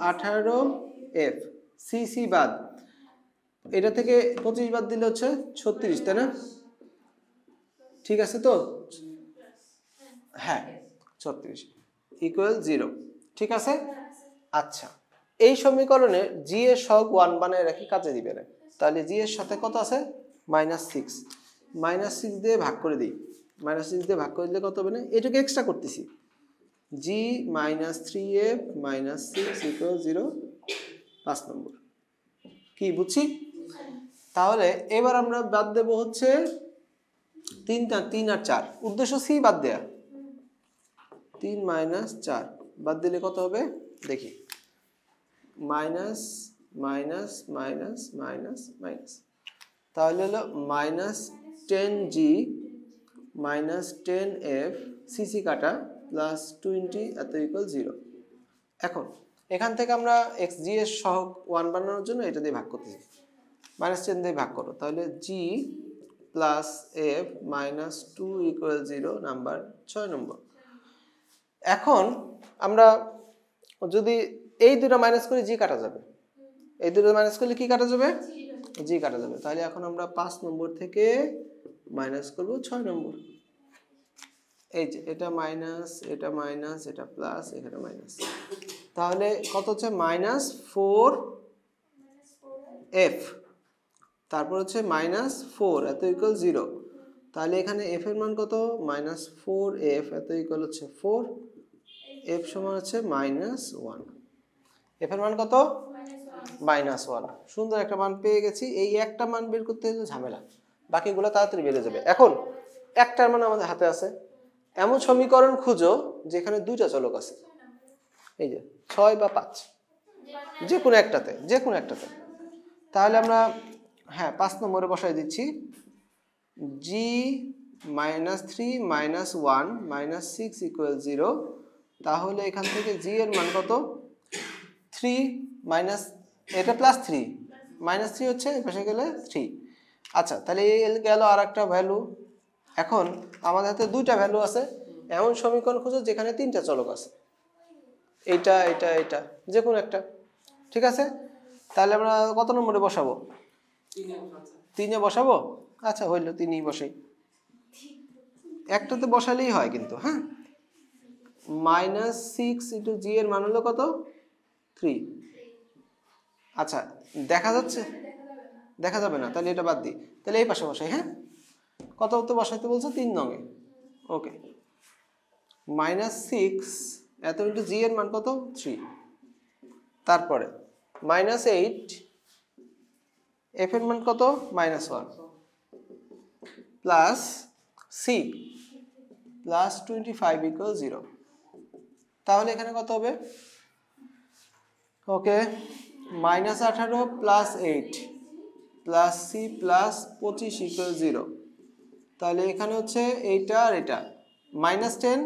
+18f, সি সি বাদ, এটা থেকে 25 বাদ দিলে হচ্ছে 36, তাই না? ঠিক আছে তো? হ্যাঁ 36 ইকুয়াল 0। ঠিক আছে? আচ্ছা, এই সমীকরণে জি এর সহগ 1 বানায় রাখি, কাজে দিবে না। তাহলে জি এর সাথে কত আছে? -6, -6 দিয়ে ভাগ করে দিই। -6 দিয়ে ভাগ করে দিলে কত হবে না, এটাকে এক্সট্রা করতেছি। জি -3f -6 ইকুয়াল 0, 5 নম্বর। কি বুঝছি? তাহলে এবার আমরা বাদ দেব হচ্ছে 3 আর 4, উদ্দেশ্য সি বাদ দেয়া। 3 - 4 বাদ দিলে কত হবে দেখি, minus minus minus minus minus, তাহলে হলো -10g -10f সিসি কাটা প্লাস 20 এত ইকুয়াল 0। এখন এখান থেকে আমরা xg এর সহগ 1 বানানোর জন্য এটা দিয়ে ভাগ করতেছি, -10 দিয়ে ভাগ করো, তাহলে g plus f -2 equal 0, number 6 নম্বর। এখন আমরা যদি এই দুটো মাইনাস করে জি কাটা যাবে, এই দুটো মাইনাস করলে কি কাটা যাবে, জি কাটা যাবে। তাহলে এখন আমরা 5 নম্বর থেকে মাইনাস করব 6 নম্বর। এই যে এটা মাইনাস, এটা মাইনাস, এটা প্লাস, এখানে মাইনাস, তাহলে কত হচ্ছে -4f, তারপর হচ্ছে -4 এত ইকুয়াল 0। তাহলে এখানে f এর মান কত, -4f এত ইকুয়াল হচ্ছে 4, f সমান হচ্ছে -1। f এর মান কত, -1। সুন্দর একটা মান পেয়ে গেছি। এই একটা মান বের করতে হলে ঝামেলা, বাকিগুলো তাড়াতাড়ি বেড়ে যাবে। এখন একটার মান আমাদের হাতে আছে, এমন সমীকরণ খুঁজো যেখানে দুইটা চলক আছে, এই যে 6 বা 5, যে কোনো একটাতে, যে কোনো একটাতে। তাহলে আমরা হ্যাঁ 5 নম্বরে বসাই দিচ্ছি, g -3 -1 -6 ইকুয়াল 0। তাহলে এখান থেকে g এর মান কত, 3 মাইনাস, এটা +3 -3 হচ্ছে পাশে গেলে 3। আচ্ছা, তাহলে এই গেল আর একটা ভ্যালু। এখন আমাদের হাতে দুইটা ভ্যালু আছে, এমন সমীকরণ খুঁজো যেখানে তিনটা চলক আছে, এইটা এটা এটা যে কোনো একটা, ঠিক আছে। তাহলে আমরা কত নম্বরে বসাবো, 3-এ বসাবো। আচ্ছা হইলো, 3ই বসাই, একটাতে বসালেই হয় কিন্তু। হ্যাঁ, -6 ইন্টু জি এর মান হলো কত, 3। আচ্ছা দেখা যাচ্ছে, দেখা যাবে না, তাহলে এটা বাদ দিই, তাহলে এই পাশে বসাই। হ্যাঁ, কত তো বসাইতে বলছো, 3 নঙে, ওকে। -6 এত ইন্টু জি এর মান কত, 3। তারপরে -8 এফ এর মান কত, -1 প্লাস সি প্লাস 25 ইকুয়াল 0। তাহলে এখানে কত হবে, okay, -18 plus 8 plus c plus 25 equal 0। তাহলে এখানে হচ্ছে এইটা আর এটা, -10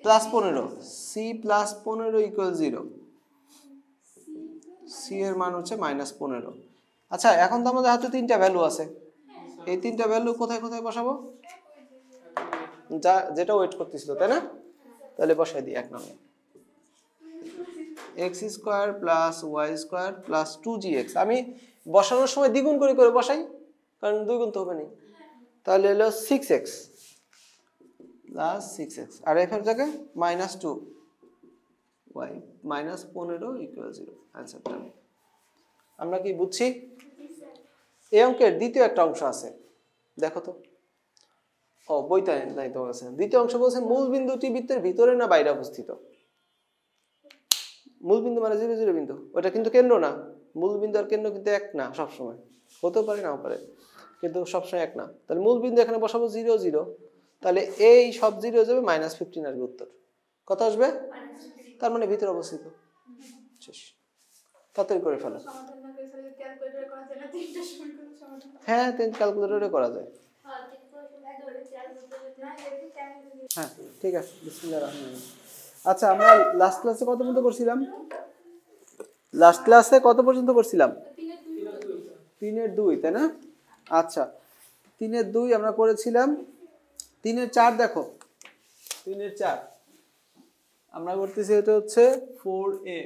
plus 15 c plus 15 equal 0, c এর মান হচ্ছে -15। আচ্ছা এখন তো আমাদের হাতে তিনটা ভ্যালু আছে, এই তিনটা ভ্যালু কোথায় কোথায় বসাবো, যা যেটা ওয়েট করতেছিল তাই না। তাহলে বসাই দিই 1 নম্বর, x square plus y square plus 2gx। আমি বসানোর সময় দ্বিগুণ করে করে বসাই, কারণ দুই গুণ তো হবে না। তাহলে হলো 6x প্লাস 6x, আর f এর জায়গায় -2 y -15 ইকুয়াল 0। অ্যান্সারটা আমরা কি বুঝছি। এই অঙ্কের দ্বিতীয় একটা অংশ আছে, দেখো তো। ও বইটা নাই তোমার কাছে। দ্বিতীয় অংশ বলছে মূল বিন্দুটি বৃত্তের ভিতরে না বাইরে অবস্থিত। মূল বিন্দু মানে 0 0 বিন্দু, ওটা কিন্তু কেন্দ্র না। মূল বিন্দু আর কেন্দ্র কিন্তু এক না, সবসময় হতেও পারে নাও পারে, কিন্তু সবসময় এক না। তাহলে মূল বিন্দু এখানে বসাবো 0 0, তাহলে এই সব 0 যাবে, -15 আসবে উত্তর। কত আসবে, তার মানে ভিতরে অবস্থিত। শেষ, তাড়াতাড়ি করে ফেলো। হ্যাঁ, ক্যালকুলেটরে করা যায়। হ্যাঁ ঠিক আছে, বিসমিল্লাহির রহমানির রহিম। আচ্ছা আমরা লাস্ট ক্লাসে কত পর্যন্ত করছিলাম, লাস্ট ক্লাসে কত পর্যন্ত করছিলাম, 3-এর 2 তাই না। আচ্ছা 3-এর 2 আমরা করেছিলাম। 3-এর 4 দেখো, 3-এর 4 আমরা করতেছি, এটা হচ্ছে 4a।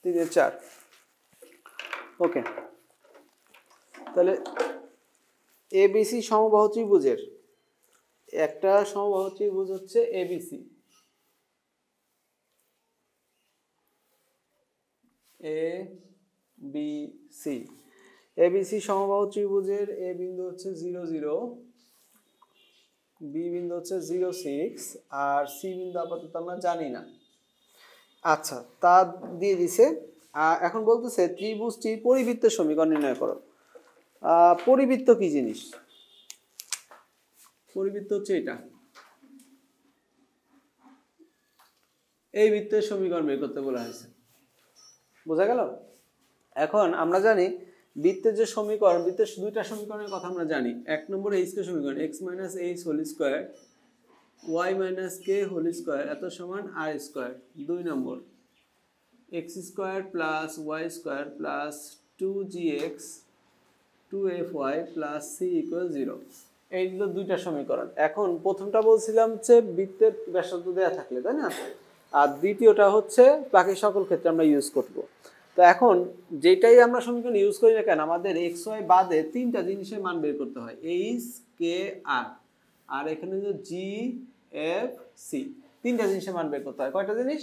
3-এর 4, ওকে। তাহলে এবিসি সমবাহু ত্রিভুজের একটা সমবাহু ত্রিভুজ হচ্ছে এবিসি। এবিসি এবিসি সমবাহু ত্রিভুজের এ বিন্দু হচ্ছে 0 0, বি বিন্দু হচ্ছে 0 6, আর সি বিন্দু আপাতত আমরা জানি না। আচ্ছা, তা দিয়ে দিছে। এখন বলতেছে ত্রিভুজটির পরিবৃত্তের সমীকরণ নির্ণয় করো। পরিবৃত্ত কি জিনিস? পরিবৃত্ত হচ্ছে এটা, এই বৃত্তের সমীকরণ বের করতে বলা হয়েছে। বোঝা গেল? এখন আমরা জানি বৃত্তের যে সমীকরণ, বৃত্তের দুইটা সমীকরণের কথা আমরা জানি। এক নম্বরে এইচ কে সমীকরণ x minus h whole square y minus k whole square এত সমান আর স্কোয়ার। দুই নম্বর x square plus y square plus 2gx 2fy plus c equal 0। এইগুলো দুইটা সমীকরণ। এখন প্রথমটা বলছিলাম হচ্ছে বৃত্তের ব্যাসার্ধ দেওয়া থাকলে, তাই না? আর দ্বিতীয়টা হচ্ছে বাকি সকল ক্ষেত্রে আমরা ইউজ করব। তো এখন যেটাই আমরা সমীকরণ ইউজ করি না কেন, আমাদের এক্স ওয়াই বাদে তিনটা জিনিসের মান বের করতে হয়, এইচ কে আর, আর এখানে জি এফ সি, তিনটা জিনিসের মান বের করতে হয়। কয়টা জিনিস?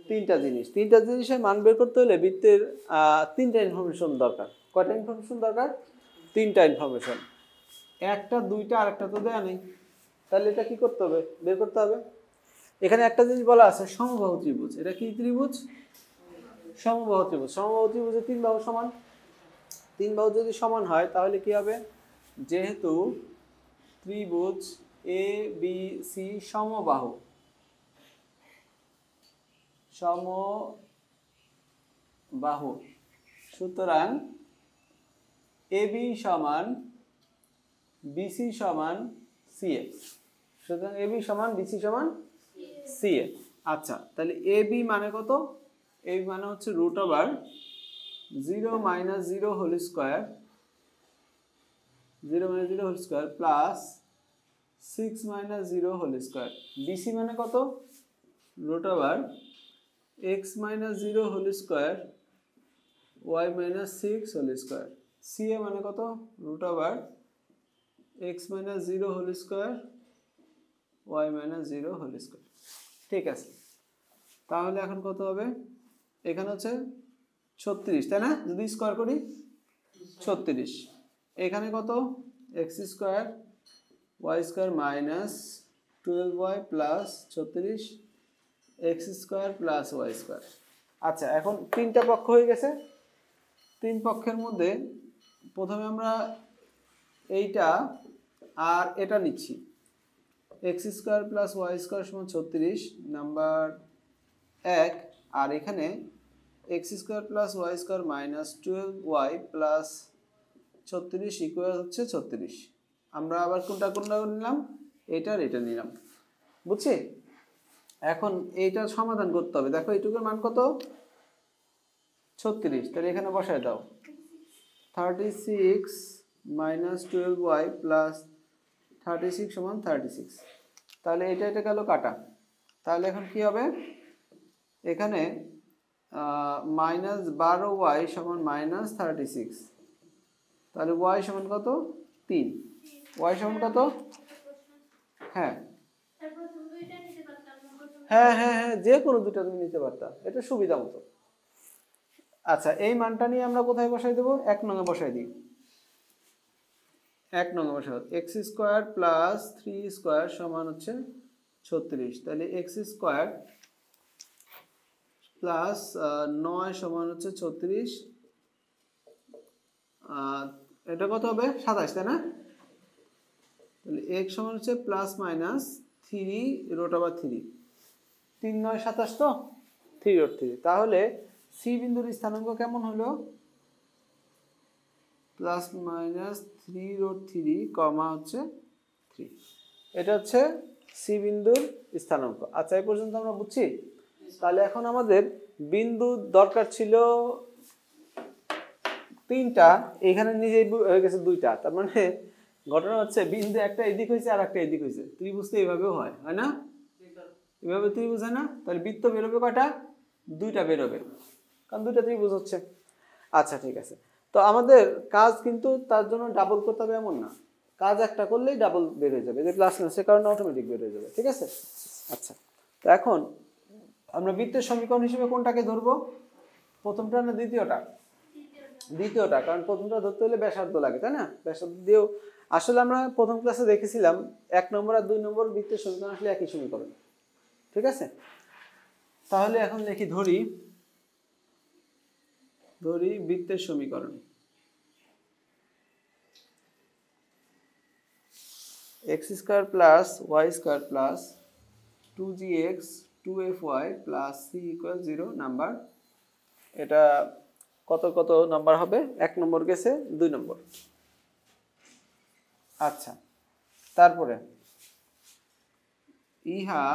তিনটা জিনিস। তিনটা জিনিসের মান বের করতে হলে বৃত্তের তিনটা ইনফরমেশন দরকার। কয়টা ইনফরমেশন দরকার? তিনটা ইনফরমেশন। একটা দুইটা আর একটা তো দেয়া নেই, তাহলে এটা কি করতে হবে? বের করতে হবে। এখানে একটা জিনিস বলা আছে সমবাহু ত্রিভুজ। এটা কি ত্রিভুজ? সমবাহু ত্রিভুজ। সমবাহু ত্রিভুজে তিন বাহু সমান। তিন বাহু যদি সমান হয় তাহলে কি হবে? যেহেতু ত্রিভুজ এ বি সি সমবাহু, সমবাহু, সুতরাং এবি সমান বিসি সমান সিএ। সুতরাং এবি সমান বিসি সমান সিএ। আচ্ছা, তাহলে এবি মানে কত? এবি মানে হচ্ছে root over 0 minus 0 whole square, 0 minus 0 whole square plus 6 minus 0 whole square. BC মানে কত? Root over x minus 0 whole square y minus 6 whole square. CA মানে কত? Root over x minus 0 whole square y minus 0 whole square. ঠিক আছে, তাহলে এখন কত হবে? এখানে হচ্ছে 36, তাই না? যদি স্কোয়ার করি 36। এখানে কত? X square y square minus 12y plus 36 x square plus y square. আচ্ছা, এখন তিনটা পক্ষ হয়ে গেছে। তিন পক্ষের মধ্যে প্রথমে আমরা এইটা আর এটা নিচ্ছি, x square plus y square সমান 36 নাম্বার 1, আর এখানে x square plus y square minus 12y plus 36 equal হচ্ছে 36। আমরা আবার কোনটা কোনটা নিলাম? এটা আর এটা নিলাম। বুঝছি? এখন এইটার সমাধান করতে হবে। দেখো এইটুকুর মান কত? 36। তাহলে এখানে বসায় দাও 36 মাইনাস 12y প্লাস 36 সমান 36। তাহলে এটা এটা গেল কাটা। তাহলে এখন কি হবে? এখানে মাইনাস 12y সমান মাইনাস 36। তাহলে y সমান কত? 3। y সমান কত? হ্যাঁ হ্যাঁ হ্যাঁ হ্যাঁ, যে কোনো দুটো তুমি নিতে পারতা, এটা সুবিধা মতো। আচ্ছা, এই মানটা নিয়ে আমরা কোথায় বসাই দেবো? 1 নঙে বসাই দিই। 1 নঙে বসাই এক্স স্কোয়ার প্লাস 3 স্কোয়ার সমান হচ্ছে 36। তাহলে এক্স স্কোয়ার প্লাস 9 সমান হচ্ছে 36। এটা কত হবে? 27, তাই না? তাহলে x সমান হচ্ছে প্লাস মাইনাস 3 রুট ওভার 3। 3 9 27 তো 3 রুট 3। তাহলে সি বিন্দুর স্থানাঙ্ক কেমন হলো? প্লাস মাইনাস 3 রুট 3 কমা হচ্ছে 3। এটা হচ্ছে সি বিন্দুর স্থানাঙ্ক। আচ্ছা, এই পর্যন্ত আমরা বুঝছি। তাহলে এখন আমাদের বিন্দু দরকার ছিল 3টা, এখানে নিজে হয়ে গেছে 2টা। তার মানে ঘটনা হচ্ছে বিন্দু একটা এদিক হয়েছে আর একটা এদিক হয়েছে। ত্রিভুজ তো এইভাবেও হয়, হয় না? এভাবে ত্রিভুজ হয় না? তাহলে বৃত্ত বেরোবে কয়টা? 2টা বেরোবে, কারণ 2টা ত্রিভুজ হচ্ছে। আচ্ছা, ঠিক আছে। তো আমাদের কাজ কিন্তু তার জন্য ডাবল করতে হবে এমন না, কাজ একটা করলেই ডাবল বের হয়ে যাবে, যে প্লাস না সে কারণে অটোমেটিক বের হয়ে যাবে। ঠিক আছে? আচ্ছা, তো এখন আমরা বৃত্তের সমীকরণ হিসেবে কোনটাকে ধরবো? প্রথমটা না দ্বিতীয়টা? দ্বিতীয়টা, কারণ প্রথমটা ধরতে হলে ব্যাসার্ধ লাগে, তাই না? ব্যাসার্ধ দিয়েও আসলে আমরা প্রথম ক্লাসে দেখেছিলাম 1 নম্বর আর 2 নম্বর বৃত্তের সমীকরণ আসলে একই সমীকরণ। ঠিক আছে? তাহলে এখন লিখি ধরি বৃত্তের সমীকরণ। x² plus y² plus 2gx 2fy plus c = 0 number. এটা কত কত নাম্বার হবে? 1 নম্বর গেছে, 2 নম্বর। আচ্ছা, তারপরে ইহা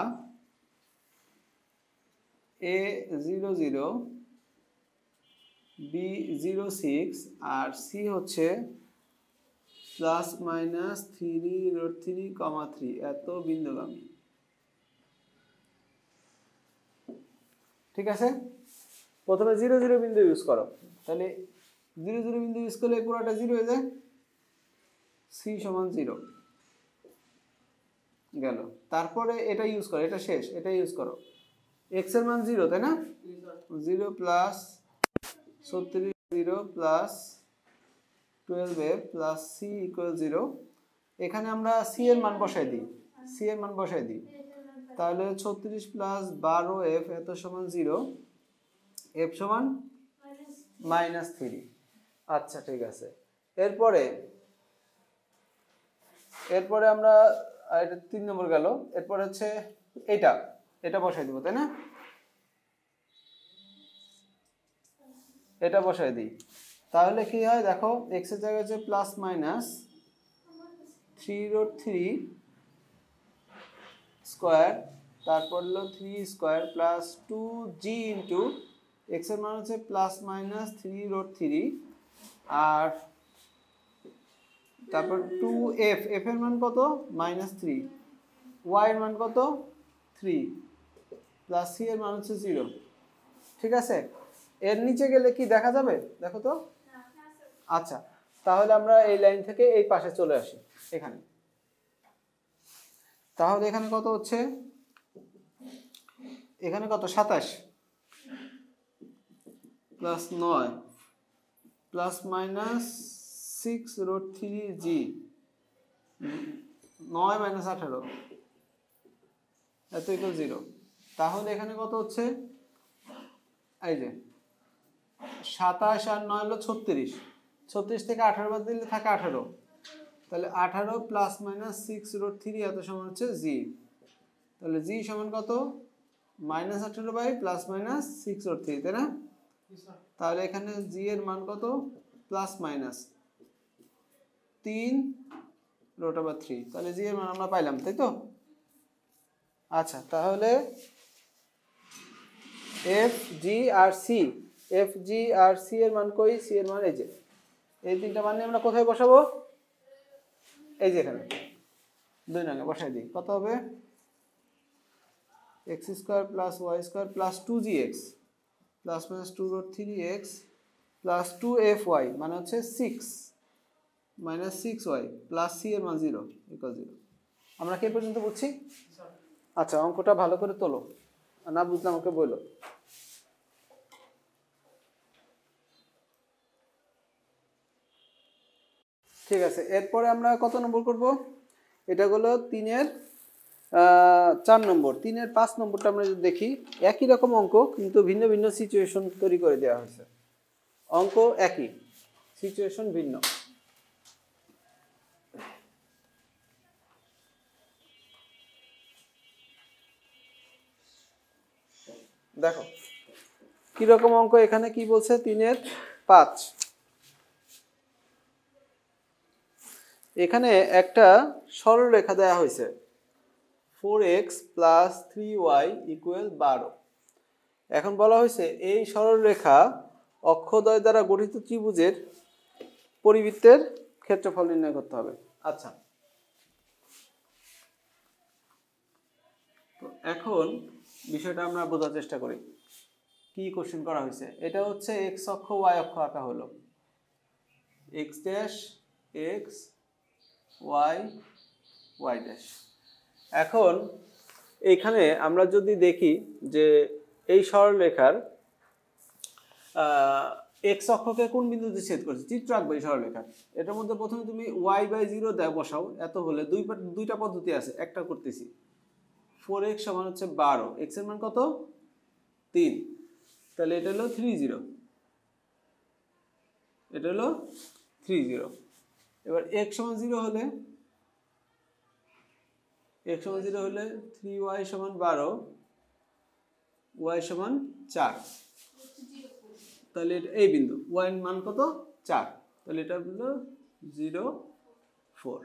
a00 b06 আর c হচ্ছে ±3√3,3 এত বিন্দুগামী। ঠিক আছে, প্রথমে 00 বিন্দু ইউজ করো, তাহলে 00 বিন্দু ইউজ করলে পুরোটা 0 হয়ে যায়, c = 0 গেল। তারপরে এটা ইউজ করো, এটা শেষ, এটা ইউজ করো। x এর মান 0, তাই না? 0 plus 36 0 plus 12f plus c = 0। এখানে আমরা c এর মান বসাই দিই, তাহলে 36 প্লাস 12f এত সমান 0, f সমান -3। আচ্ছা, ঠিক আছে। এরপরে আমরা এটা 3 নম্বর গেল। এরপর হচ্ছে এটা বসাই দিব, তাই না? এটা বসাই দিই, তাহলে কি হয় দেখো, x এর জায়গায় হচ্ছে ±3√3 স্কয়ার, তারপর হলো 3 square plus 2g into x এর মান হচ্ছে ±3√3 আর তারপর 2f, f এর মান কত? -3, y এর মান কত? 3 প্লাস c এর মান হচ্ছে 0। ঠিক আছে, এর নিচে গেলে কি দেখা যাবে? দেখো তো। আচ্ছা, তাহলে আমরা এই লাইন থেকে এই পাশে চলে আসি এখানে। তাহলে এখানে কত হচ্ছে? এখানে কত? 27 প্লাস 9 প্লাস -6√3g 9 - 18 এত = 0। তাহলে এখানে কত হচ্ছে? এই যে 27 আর 9 হলো 36, 36 থেকে 18 বাদ দিলে থাকে 18, তাহলে 18 প্লাস মাইনাস 6√3 এত সমান হচ্ছে g। তাহলে g সমান কত? -18 বাই প্লাস মাইনাস 6√3, তাই না? তাহলে এখানে g এর মান কত? প্লাস মাইনাস 3√3, তাহলে g এর মান আমরা পাইলাম, তাই তো? আচ্ছা, তাহলে f g আর c, f g আর c এর মান কই? c এর মান এই যে, এই তিনটা মান আমরা কোথায় বসাবো? এই যে এখানে 2 নঙ্গে বসাই দিই। কত হবে? x² plus y² plus 2gx plus minus 2√3x plus 2fy মানে হচ্ছে 6 মাইনাস 6y প্লাস c এর মান 0 = 0। আমরা কি পর্যন্ত বুঝছি? আচ্ছা, অঙ্কটা ভালো করে তোলো, না বুঝলে আমাকে বলো। ঠিক আছে, এরপরে আমরা কত নম্বর করব? এটা হলো 3 এর 4 নম্বর। 3 এর 5 নম্বরটা আমরা যদি দেখি, একই রকম অঙ্ক কিন্তু ভিন্ন ভিন্ন সিচুয়েশন তৈরি করে দেওয়া হয়েছে। অঙ্ক একই, সিচুয়েশন ভিন্ন। দেখো কি রকম অঙ্ক। এখানে কি বলছে? 3 এর 5। এখানে একটা সরলরেখা দেওয়া হয়েছে, 4x প্লাস 3y = 12। এখন বলা হয়েছে এই সরলরেখা অক্ষদ্বয় দ্বারা গঠিত ত্রিভুজের পরিবৃত্তের ক্ষেত্রফল নির্ণয় করতে হবে। আচ্ছা, তো এখন বিষয়টা আমরা বোঝার চেষ্টা করি। কি কোশ্চেন করা হয়েছে? এটা হচ্ছে x অক্ষ y অক্ষ আঁকা হলো, x dash x y y dash. এখন এইখানে আমরা যদি দেখি যে এই সরলরেখার x অক্ষকে কোন বিন্দুতে ছেদ করছে, চিত্র আঁকবে এই সরলরেখার। এটার মধ্যে প্রথমে তুমি y/0 দেয় বসাও, এত হলে দুইটা পদ্ধতি আছে, একটা করতেছি। 4x সমান হচ্ছে 12, x এর মান কত? 3, তাহলে এটা হলো 30, এটা হলো 30। এবার x সমান 0 হলে 3y সমান 12, y সমান 4, তাহলে এই বিন্দু y এর মান কত 4, তাহলে এটা হলো 0, 4।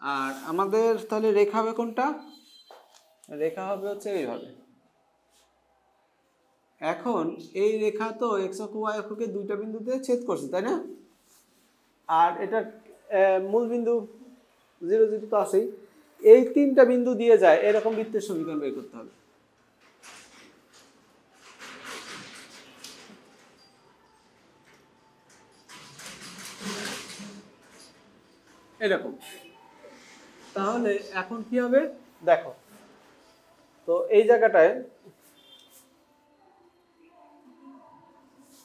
আর আমাদের তাহলে রেখা হবে কোনটা, রেখা হবে হচ্ছে এইভাবে। এখন এই রেখা তো x অক্ষ y অক্ষকে দুইটা বিন্দুতে ছেদ করছে, তাই না? আর এটা মূল বিন্দু 0, 0 তো আছেই, এই তিনটা বিন্দু দিয়ে যায় এরকম বৃত্তের সমীকরণ বের করতে হবে। এরকম। তাহলে এখন কি হবে দেখো, তো এই জায়গাটায়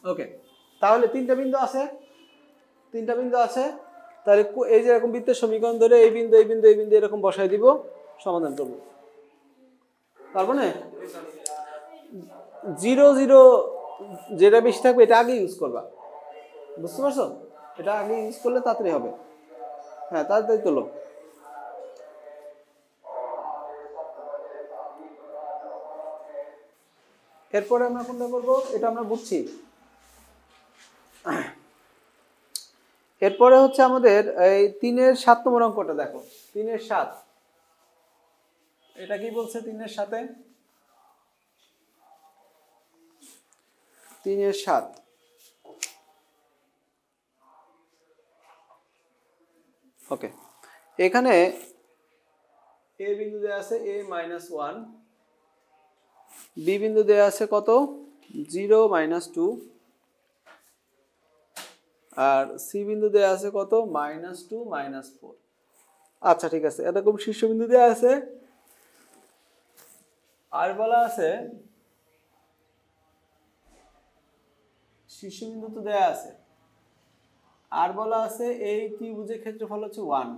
ওকে, তাহলে তিনটা বিন্দু আছে, তাহলে এই যে এরকম বৃত্তের সমীকরণ ধরে এই বিন্দু এই বিন্দু এই বিন্দু এরকম বসাই দিব, সমাধান করব। পারবো না? 0, 0 যেটা বেশি থাকবে এটা আগে ইউজ করবা, বুঝতে পারছো? এটা আগে ইউজ করলে তাড়াতাড়ি হবে। হ্যাঁ, তাড়াতাড়ি তোলো। এরপরে আমরা কোনটা করবো, এটা আমরা বুঝছি। এরপরে হচ্ছে আমাদের এই 3-এর 7 নম্বর অঙ্কটা দেখো, 3-এর 7। এটা কি বলছে 3-এর 7-এ? 3-এর 7 ওকে, এখানে এ বিন্দু দেয়া আছে a-1, বি বিন্দু দেয়া আছে কত 0, -2, আর সি বিন্দু দেয়া আছে কত -2, -4। আচ্ছা ঠিক আছে, এরকম শীর্ষবিন্দু দেয়া আছে, আর বলা আছে শীর্ষবিন্দু তো দেয়া আছে, আর বলা আছে এই ত্রিভুজের ক্ষেত্রফল হচ্ছে 1।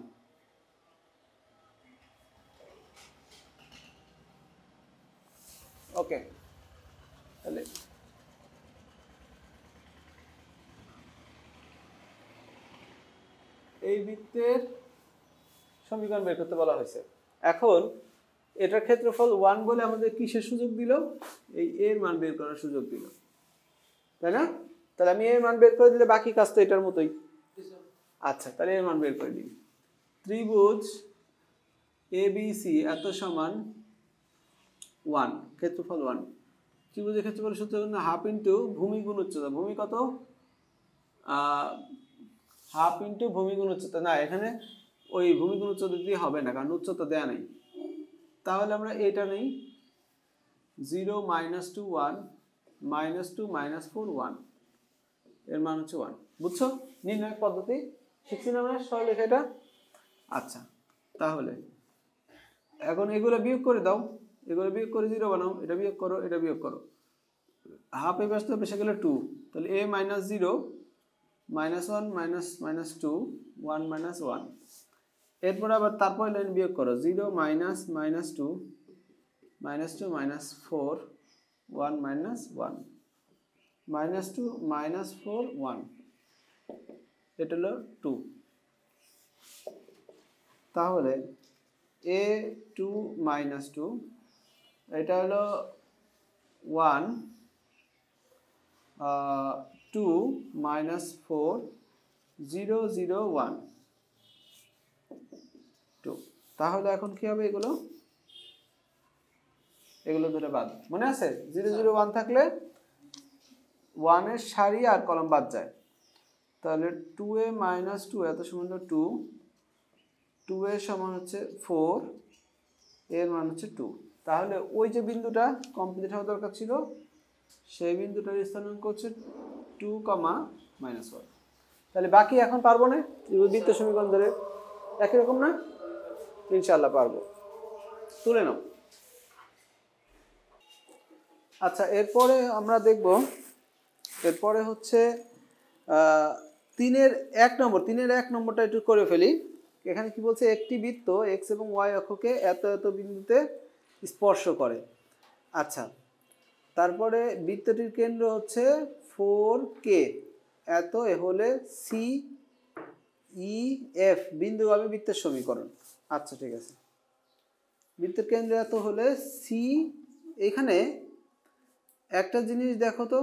ওকে, তাহলে এই বৃত্তের সমীকরণ বের করতে বলা হয়েছে। এখন এটার ক্ষেত্রফল 1 বলে আমাদের কিসের সুযোগ দিল, এই এর মান বের করার সুযোগ দিল, তাই না? তাহলে আমি এর মান বের করে দিলে বাকি কাজ তো এটার মতোই। আচ্ছা, তাহলে এর মান বের করে দিই। ত্রিভুজ ABC এত সমান 1, ক্ষেত্রফল 1। ত্রিভুজের ক্ষেত্রফল সূত্র হাফ ইন্টু ভূমি গুণ উচ্চতা। ভূমি কত? হাফ ইন্টু ভূমি গুণ উচ্চতা। না, এখানে ওই ভূমি গুণ উচ্চতা দিয়ে হবে না, কারণ উচ্চতা দেয়া নেই। তাহলে আমরা এটা নেই 0, -2, 1, -2, -4, 1, এর মান হচ্ছে 1। বুঝছো নির্ণয় পদ্ধতি? শিখছি না আমরা সরলরেখা এটা? আচ্ছা, তাহলে এখন এগুলো বিয়োগ করে দাও, এগুলো বিয়োগ করে 0 বানাও, এটা বিয়োগ করো, এটা বিয়োগ করো। হাফ এ ব্যস্ত বেশি গেলে 2, তাহলে a -0, -1, -2, 1, -1। এরপর আবার তারপর লাইন বিয়োগ করো 0, -2, -2, -4, 1, -1, -2, -4, 1, এটা হলো 2। তাহলে a2 -2, এটা হলো 1, 2, -4, 0, 0, 1, 2। তাহলে এখন কি হবে, এগুলো ধরে বাদ, মনে আছে? 0, 0, 1 থাকলে 1 এর সারি আর কলাম বাদ যায়। তাহলে 2a - 2 এত সমান 2, 2a সমান হচ্ছে 4, এর মান হচ্ছে 2। তাহলে ওই যে বিন্দুটা কমপ্লিট হওয়া দরকার ছিল, সেই বিন্দুটার স্থানাঙ্ক হচ্ছে 2, -1। তাহলে বাকি এখন পারবো না, বৃত্ত সমীকরণ ধরে একই রকম না? ইনশাআল্লাহ পারবো, তুলে নাও। আচ্ছা, এরপরে আমরা দেখব, এরপরে হচ্ছে 3-এর 1 নম্বর। 3-এর 1 নম্বরটা একটু করে ফেলি। এখানে কি বলছে, একটি বৃত্ত x এবং y অক্ষকে এত এত বিন্দুতে স্পর্শ করে। আচ্ছা, তারপরে বৃত্তটির কেন্দ্র হচ্ছে 4K, এত এ হলে CEF বিন্দুগামী বৃত্তের সমীকরণ। আচ্ছা ঠিক আছে, বৃত্তের কেন্দ্র এত হলে সি। এখানে একটা জিনিস দেখো তো,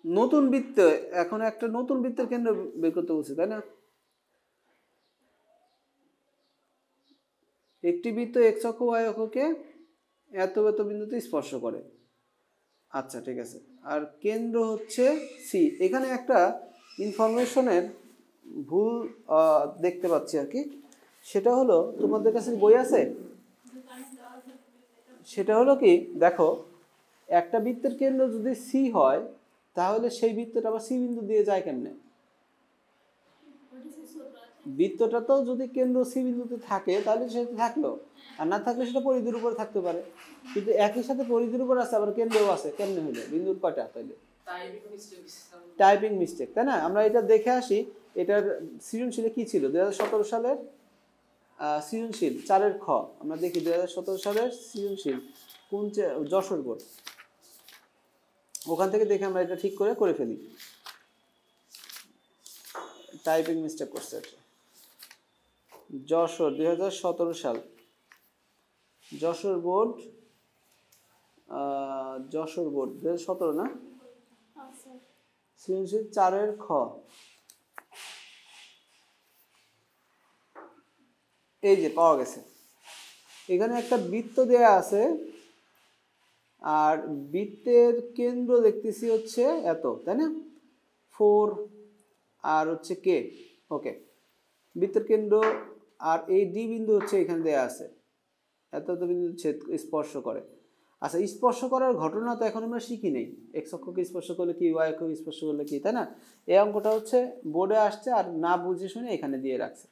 নতুন বৃত্ত, এখন একটা নতুন বৃত্তের কেন্দ্র বের করতে বলছে, তাই না? একটি বৃত্ত এক্স অক্ষ ওয়াই অক্ষকে এত এত বিন্দুতে স্পর্শ করে। আচ্ছা ঠিক আছে, আর কেন্দ্র হচ্ছে সি। এখানে একটা ইনফরমেশনের ভুল দেখতে পাচ্ছি আর কি। সেটা হলো, তোমাদের কাছে বই আছে, সেটা হলো কি, দেখো একটা বৃত্তের কেন্দ্র যদি সি হয় তাহলে সেই বৃত্তটা আবার সি বিন্দু দিয়ে যায় কেমনে? বৃত্তটা তো যদি কেন্দ্র সি বিন্দুতে থাকে তাহলে সেটা থাকলো, আর না থাকলে সেটা পরিধির উপরে থাকতে পারে। কিন্তু একই সাথে পরিধির উপর আছে আবার কেন্দ্রও আছে, কেমনে হলো? বিন্দুর কয়টা? তাইলে টাইপিং মিস্টেক, তাই না? আমরা এটা দেখে আসি। এটার সৃজনশীলে কি ছিল 2017 সালের সৃজনশীল 4-এর খ। আমরা দেখি 2017 সালের সৃজনশীল কোন যশোর বোর্ড, ওখান থেকে দেখে আমরা এটা ঠিক করে ফেলি। টাইপিং মিস্টেক করছে যশোর 2017 সাল, যশোর বোর্ড 2017 না, সৃজনশীল 4-এর খ। এই যে পাওয়া গেছে, এখানে একটা বৃত্ত দেয়া আছে, আর বৃত্তের কেন্দ্র দেখতেছি হচ্ছে এত, তাই না? 4 আর হচ্ছে কে। ওকে, বৃত্তের কেন্দ্র আর এই ডি বিন্দু হচ্ছে এখানে দেয়া আছে, এত এত বিন্দু স্পর্শ করে। আচ্ছা, স্পর্শ করার ঘটনা তো এখন আমরা শিখি নেই, এক্স অক্ষকে স্পর্শ করলে কি, ওয়াই অক্ষকে স্পর্শ করলে কি, তাই না? এই অঙ্কটা হচ্ছে বোর্ডে আসছে আর না বুঝে শুনে এখানে দিয়ে রাখছে।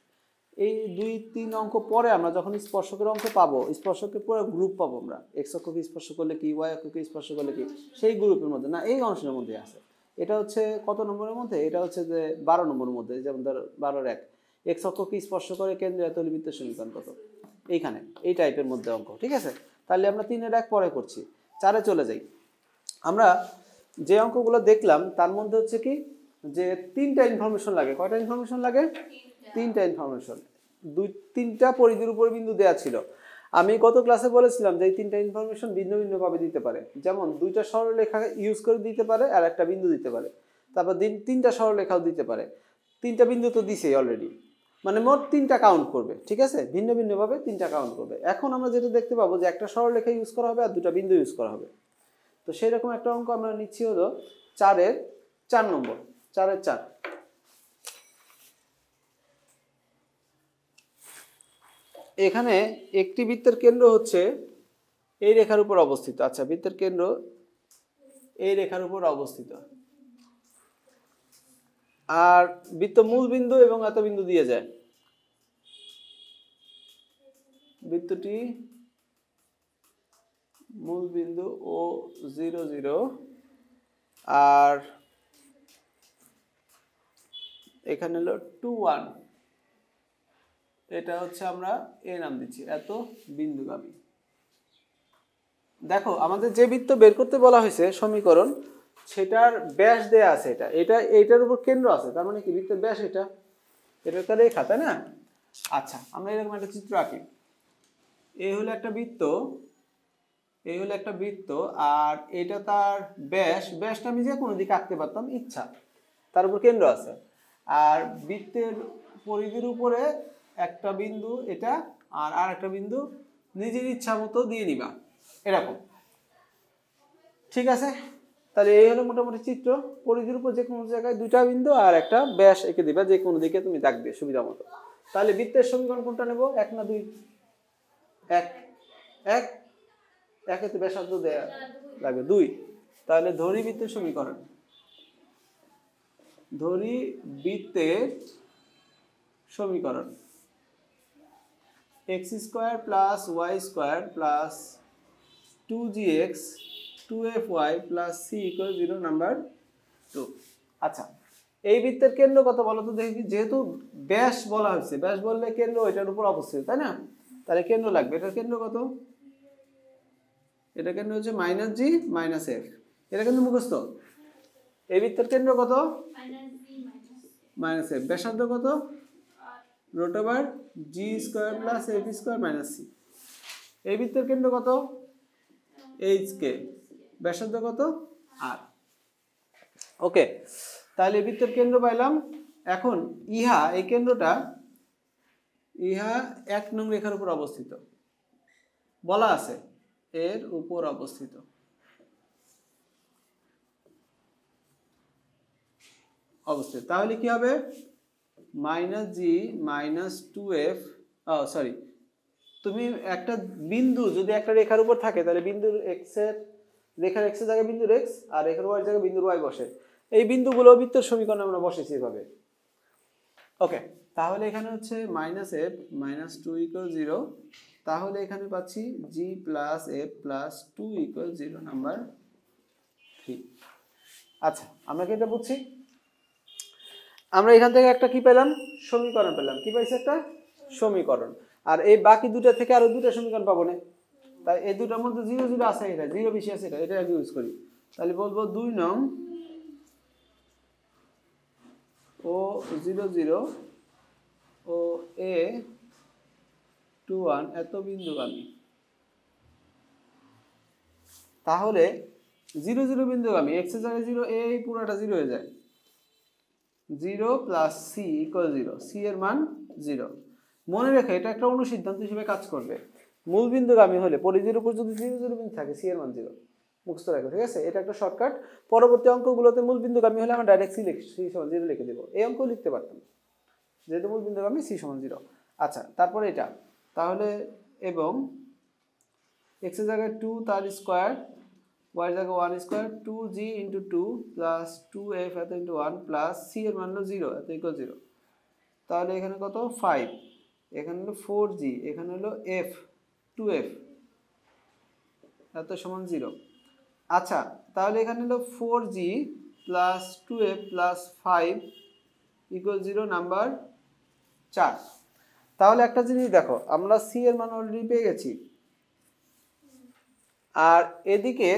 এই 2-3 অঙ্ক পরে আমরা যখন স্পর্শকের অঙ্ক পাবো, স্পর্শকের পুরো গ্রুপ পাবো আমরা, এক্স অক্ষকে স্পর্শ করলে কি, ওয়াই অক্ষকে স্পর্শ করলে কি, সেই গ্রুপের মধ্যে না, এই অংশের মধ্যে আছে। এটা হচ্ছে কত নম্বরের মধ্যে? এটা হচ্ছে যে 12 নম্বরের মধ্যে। যেমন ধর 12-1, এক্স অক্ষকে স্পর্শ করে কেন্দ্রে এত বৃত্তের সমীকরণ কত, এইখানে এই টাইপের মধ্যে অঙ্ক। ঠিক আছে, তাহলে আমরা 3-1 পরে করছি। 4-এ চলে যাই। আমরা যে অঙ্কগুলো দেখলাম তার মধ্যে হচ্ছে কি, যে 3টা ইনফরমেশন লাগে। কয়টা ইনফরমেশন লাগে? 3টা ইনফরমেশন। 2-3টা পরিধির উপর বিন্দু দেয়া ছিল। আমি গত ক্লাসে বলেছিলাম যে এই 3টা ইনফরমেশন ভিন্ন ভিন্ন ভাবে দিতে পারে। যেমন 2টা সরলরেখা ইউজ করে দিতে পারে, আর একটা বিন্দু দিতে পারে। তারপর 3টা সরলরেখাও দিতে পারে। 3টা বিন্দু তো দিছেই অলরেডি, মানে মোট 3টা কাউন্ট করবে। ঠিক আছে, ভিন্ন ভিন্ন ভাবে 3টা কাউন্ট করবে। এখন আমরা যেটা দেখতে পাবো যে একটা সরলরেখা ইউজ করা হবে আর 2টা বিন্দু ইউজ করা হবে। তো সেই রকম একটা অঙ্ক আমরা নিচ্ছি হলো 4-এর 4 নম্বর, 4-এর 4। এখানে একটি বৃত্তের কেন্দ্র হচ্ছে এই রেখার উপর অবস্থিত। আচ্ছা, বৃত্তের কেন্দ্র এই রেখার উপর অবস্থিত, আর বৃত্ত মূল বিন্দু এবং এত বিন্দু দিয়ে যায়। বৃত্তটি মূল বিন্দু ও 0 0, আর এখানে হলো 2 1। এটা হচ্ছে আমরা এ নাম দিচ্ছি, এত বিন্দুগামী। দেখো আমাদের যে বৃত্ত বের করতে বলা হয়েছে সমীকরণ, সেটার ব্যাস দেয়া আছে, এইটার উপর কেন্দ্র আছে, তার মানে কি বৃত্তের ব্যাস এটা একটা রেখা, তাই না? আচ্ছা, আমরা এরকম একটা চিত্র আঁকি। এই হলো একটা বৃত্ত, আর এটা তার ব্যাসটা আমি যে কোনো দিকে আঁকতে পারতাম ইচ্ছা, তার উপর কেন্দ্র আছে। আর বৃত্তের পরিধির উপরে একটা বিন্দু এটা, আর একটা বিন্দু নিজের ইচ্ছা মতো দিয়ে নিবা, এরকম। ঠিক আছে, তাহলে এই হলো মোটামুটি চিত্র। পরিধির উপর যে কোনো জায়গায় 2টা বিন্দু আর একটা ব্যাস এঁকে দিবা, যে কোনো দিকে তুমি দাগ দিয়ে সুবিধা মতো। তাহলে বৃত্তের সমীকরণ কোনটা নেব? 1 না 2? 1। 1 একেতে ব্যাসার্ধ দেয়া লাগবে 2। তাহলে ধরি বৃত্তের সমীকরণ, x² + y² + 2gx 2fy + c = 0 number 2। আচ্ছা, এই বৃত্তের কেন্দ্র কত বলো তো দেখি। যেহেতু ব্যাস বলা হয়েছে, ব্যাস বললে কেন্দ্র এটার উপর অবস্থিত, তাই না? তাহলে কেন্দ্র লাগবে। এটার কেন্দ্র কত? এটা কেন্দ্র হচ্ছে মাইনাস জি মাইনাস এফ, এটা কিন্তু মুখস্থ। এই বৃত্তের কেন্দ্র কত? Minus f. ব্যাসার্ধ কত? Root over g square plus f square minus c. এই বৃত্তের কেন্দ্র কত? H k. ব্যাসার্ধ কত? আর। ওকে, তাহলে এই বৃত্তের কেন্দ্র পাইলাম। এখন ইহা, এই কেন্দ্রটা ইহা 1 নং রেখার উপর অবস্থিত, বলা আছে এর উপর অবস্থিত। তাহলে কি হবে? মাইনাস জি মাইনাস 2f, সরি, তুমি একটা বিন্দু যদি একটা রেখার উপর থাকে তাহলে বিন্দুর এক্স এর, রেখার এক্স এর জায়গায় বিন্দুর এক্স আর রেখার ওয়াই এর জায়গায় বিন্দুর ওয়াই বসে। এই বিন্দুগুলো বৃত্তের সমীকরণে আমরা বসেছি এভাবে। ওকে, তাহলে এখানে হচ্ছে মাইনাস এফ মাইনাস 2 ইকুয়াল 0। তাহলে এখানে পাচ্ছি G plus F plus 2 equal 0 number 3। আচ্ছা, আমরা কি এটা বুঝছি? আমরা এখান থেকে একটা কি পেলাম? সমীকরণ পেলাম। কি পাইছি? একটা সমীকরণ। আর এই বাকি দুটা থেকে আরো দুটো সমীকরণ পাবো না, তাই এই দুটার মধ্যে 0 0 আছে, এটা 0 বেশি আছে, এটা আগে ইউজ করি। তাহলে বলবো 2 নং ও 0 0 ও এ 2 1 এত বিন্দুগামী। তাহলে 0 0 বিন্দুগামী, এক্স এর জায়গায় 0, এ পুরোটা 0 হয়ে যায়। 0 প্লাস সি ইকুয়াল 0, সি এর মান 0। মনে রেখে এটা একটা অনুসিদ্ধান্ত হিসেবে কাজ করবে। মূল বিন্দুগামী হলে পরিধির উপর যদি 0 0 বিন্দু থাকে, সি এর মান 0। মুখস্থ রাখো, ঠিক আছে? এটা একটা শর্টকাট। পরবর্তী অঙ্কগুলোতে মূল বিন্দুগামী হলে আমরা ডাইরেক্ট সি সমান 0 লিখে দেব। এই অঙ্ক লিখতে পারতাম, যেহেতু মূল বিন্দুগামী সি সমান 0। আচ্ছা, তারপরে এটা তাহলে, এবং এক্স এর জায়গায় 2 তার স্কোয়ার, ওয়াই এর জায়গায় 1 square, 2g into 2 plus 2f এত ইন্টু 1 প্লাস সি এর মান হলো 0 এত ইকুয়াল 0। তাহলে এখানে কত? 5, এখানে হলো 4g, এখানে হলো f 2f এত সমান 0। আচ্ছা, তাহলে এখানে হলো 4g plus 2f plus 5 equal 0 number 4। তাহলে একটা জিনিস দেখো, আমরা সি এর মান অলরেডি পেয়ে গেছি, আর এদিকে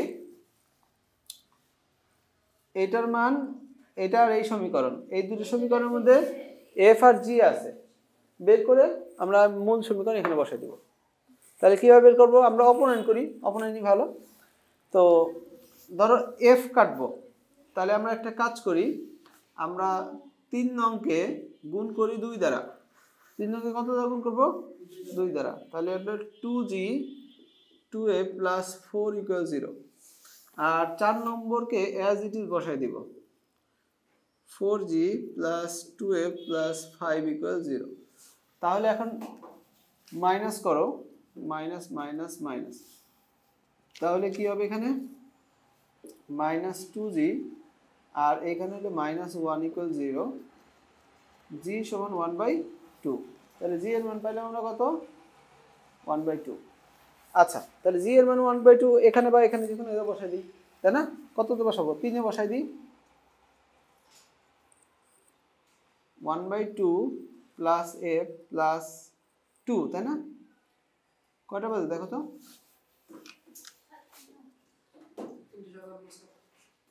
এটার মান, এটা আর এই সমীকরণ, এই দুটো সমীকরণের মধ্যে এফ আর জি আছে। বের করে আমরা মূল সমীকরণ এখানে বসাই দেব। তাহলে কিভাবে বের করবো? আমরা অপোনেন্ট করি, অপোনেন্টই ভালো। তো ধরো এফ কাটবো, তাহলে আমরা একটা কাজ করি, আমরা 3 নংকে গুণ করি 2 দ্বারা। 3 নংকে কত দ্বারা গুণ করবো? 2 দ্বারা। তাহলে এটা 2g 2f প্লাস 4 ইকুয়াল 0। আর 4 নম্বরকে অ্যাজ ইট ইজ বসাই দিব, 4g plus 2f plus 5 equal 0। তাহলে এখন মাইনাস করো, মাইনাস মাইনাস মাইনাস, তাহলে কি হবে? এখানে মাইনাস 2g আর এখানে হলো মাইনাস 1 ইকুয়াল 0, g সমান 1/2। তাহলে g এর মান পাইলাম আমরা কত? 1/2। আচ্ছা, তাহলে জি এর মান 1/2 এখানে বা এখানে যেখানে এটা বসাই দিই, তাই না? কততে বসাবো? 3 এ বসাই দিই। 1/2 প্লাস f প্লাস 2, তাই না? কয়টা বাজে দেখো তো?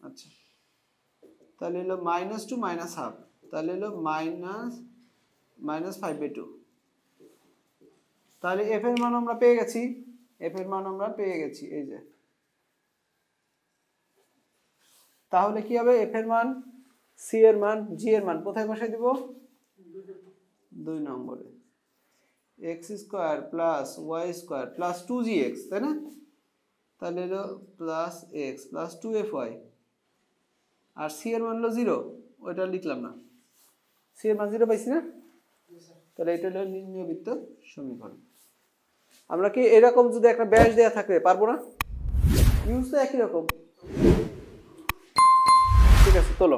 আচ্ছা, তাহলে হলো -2 -1/2, তাহলে হলো -5/2। তাহলে f এর মান আমরা পেয়ে গেছি, f এর মান আমরা পেয়ে গেছি, এই যে। তাহলে কি হবে? f এর মান, c এর মান, g এর মান কোথায় বসাই দিব? 2 নম্বরে। x square plus y square plus 2gx, তাই না? তাহলে হলো প্লাস x প্লাস 2fy, আর c এর মান হলো 0, ওইটা লিখলাম না। c এর মান 0 পাইছি না? তাহলে এটা হলো নির্ণয় বৃত্তের সমীকরণ। আমরা কি এরকম যদি একটা ব্যাস দেয়া থাকে পারবো না? ইউজ তো একই রকম। ঠিক আছে, চলো।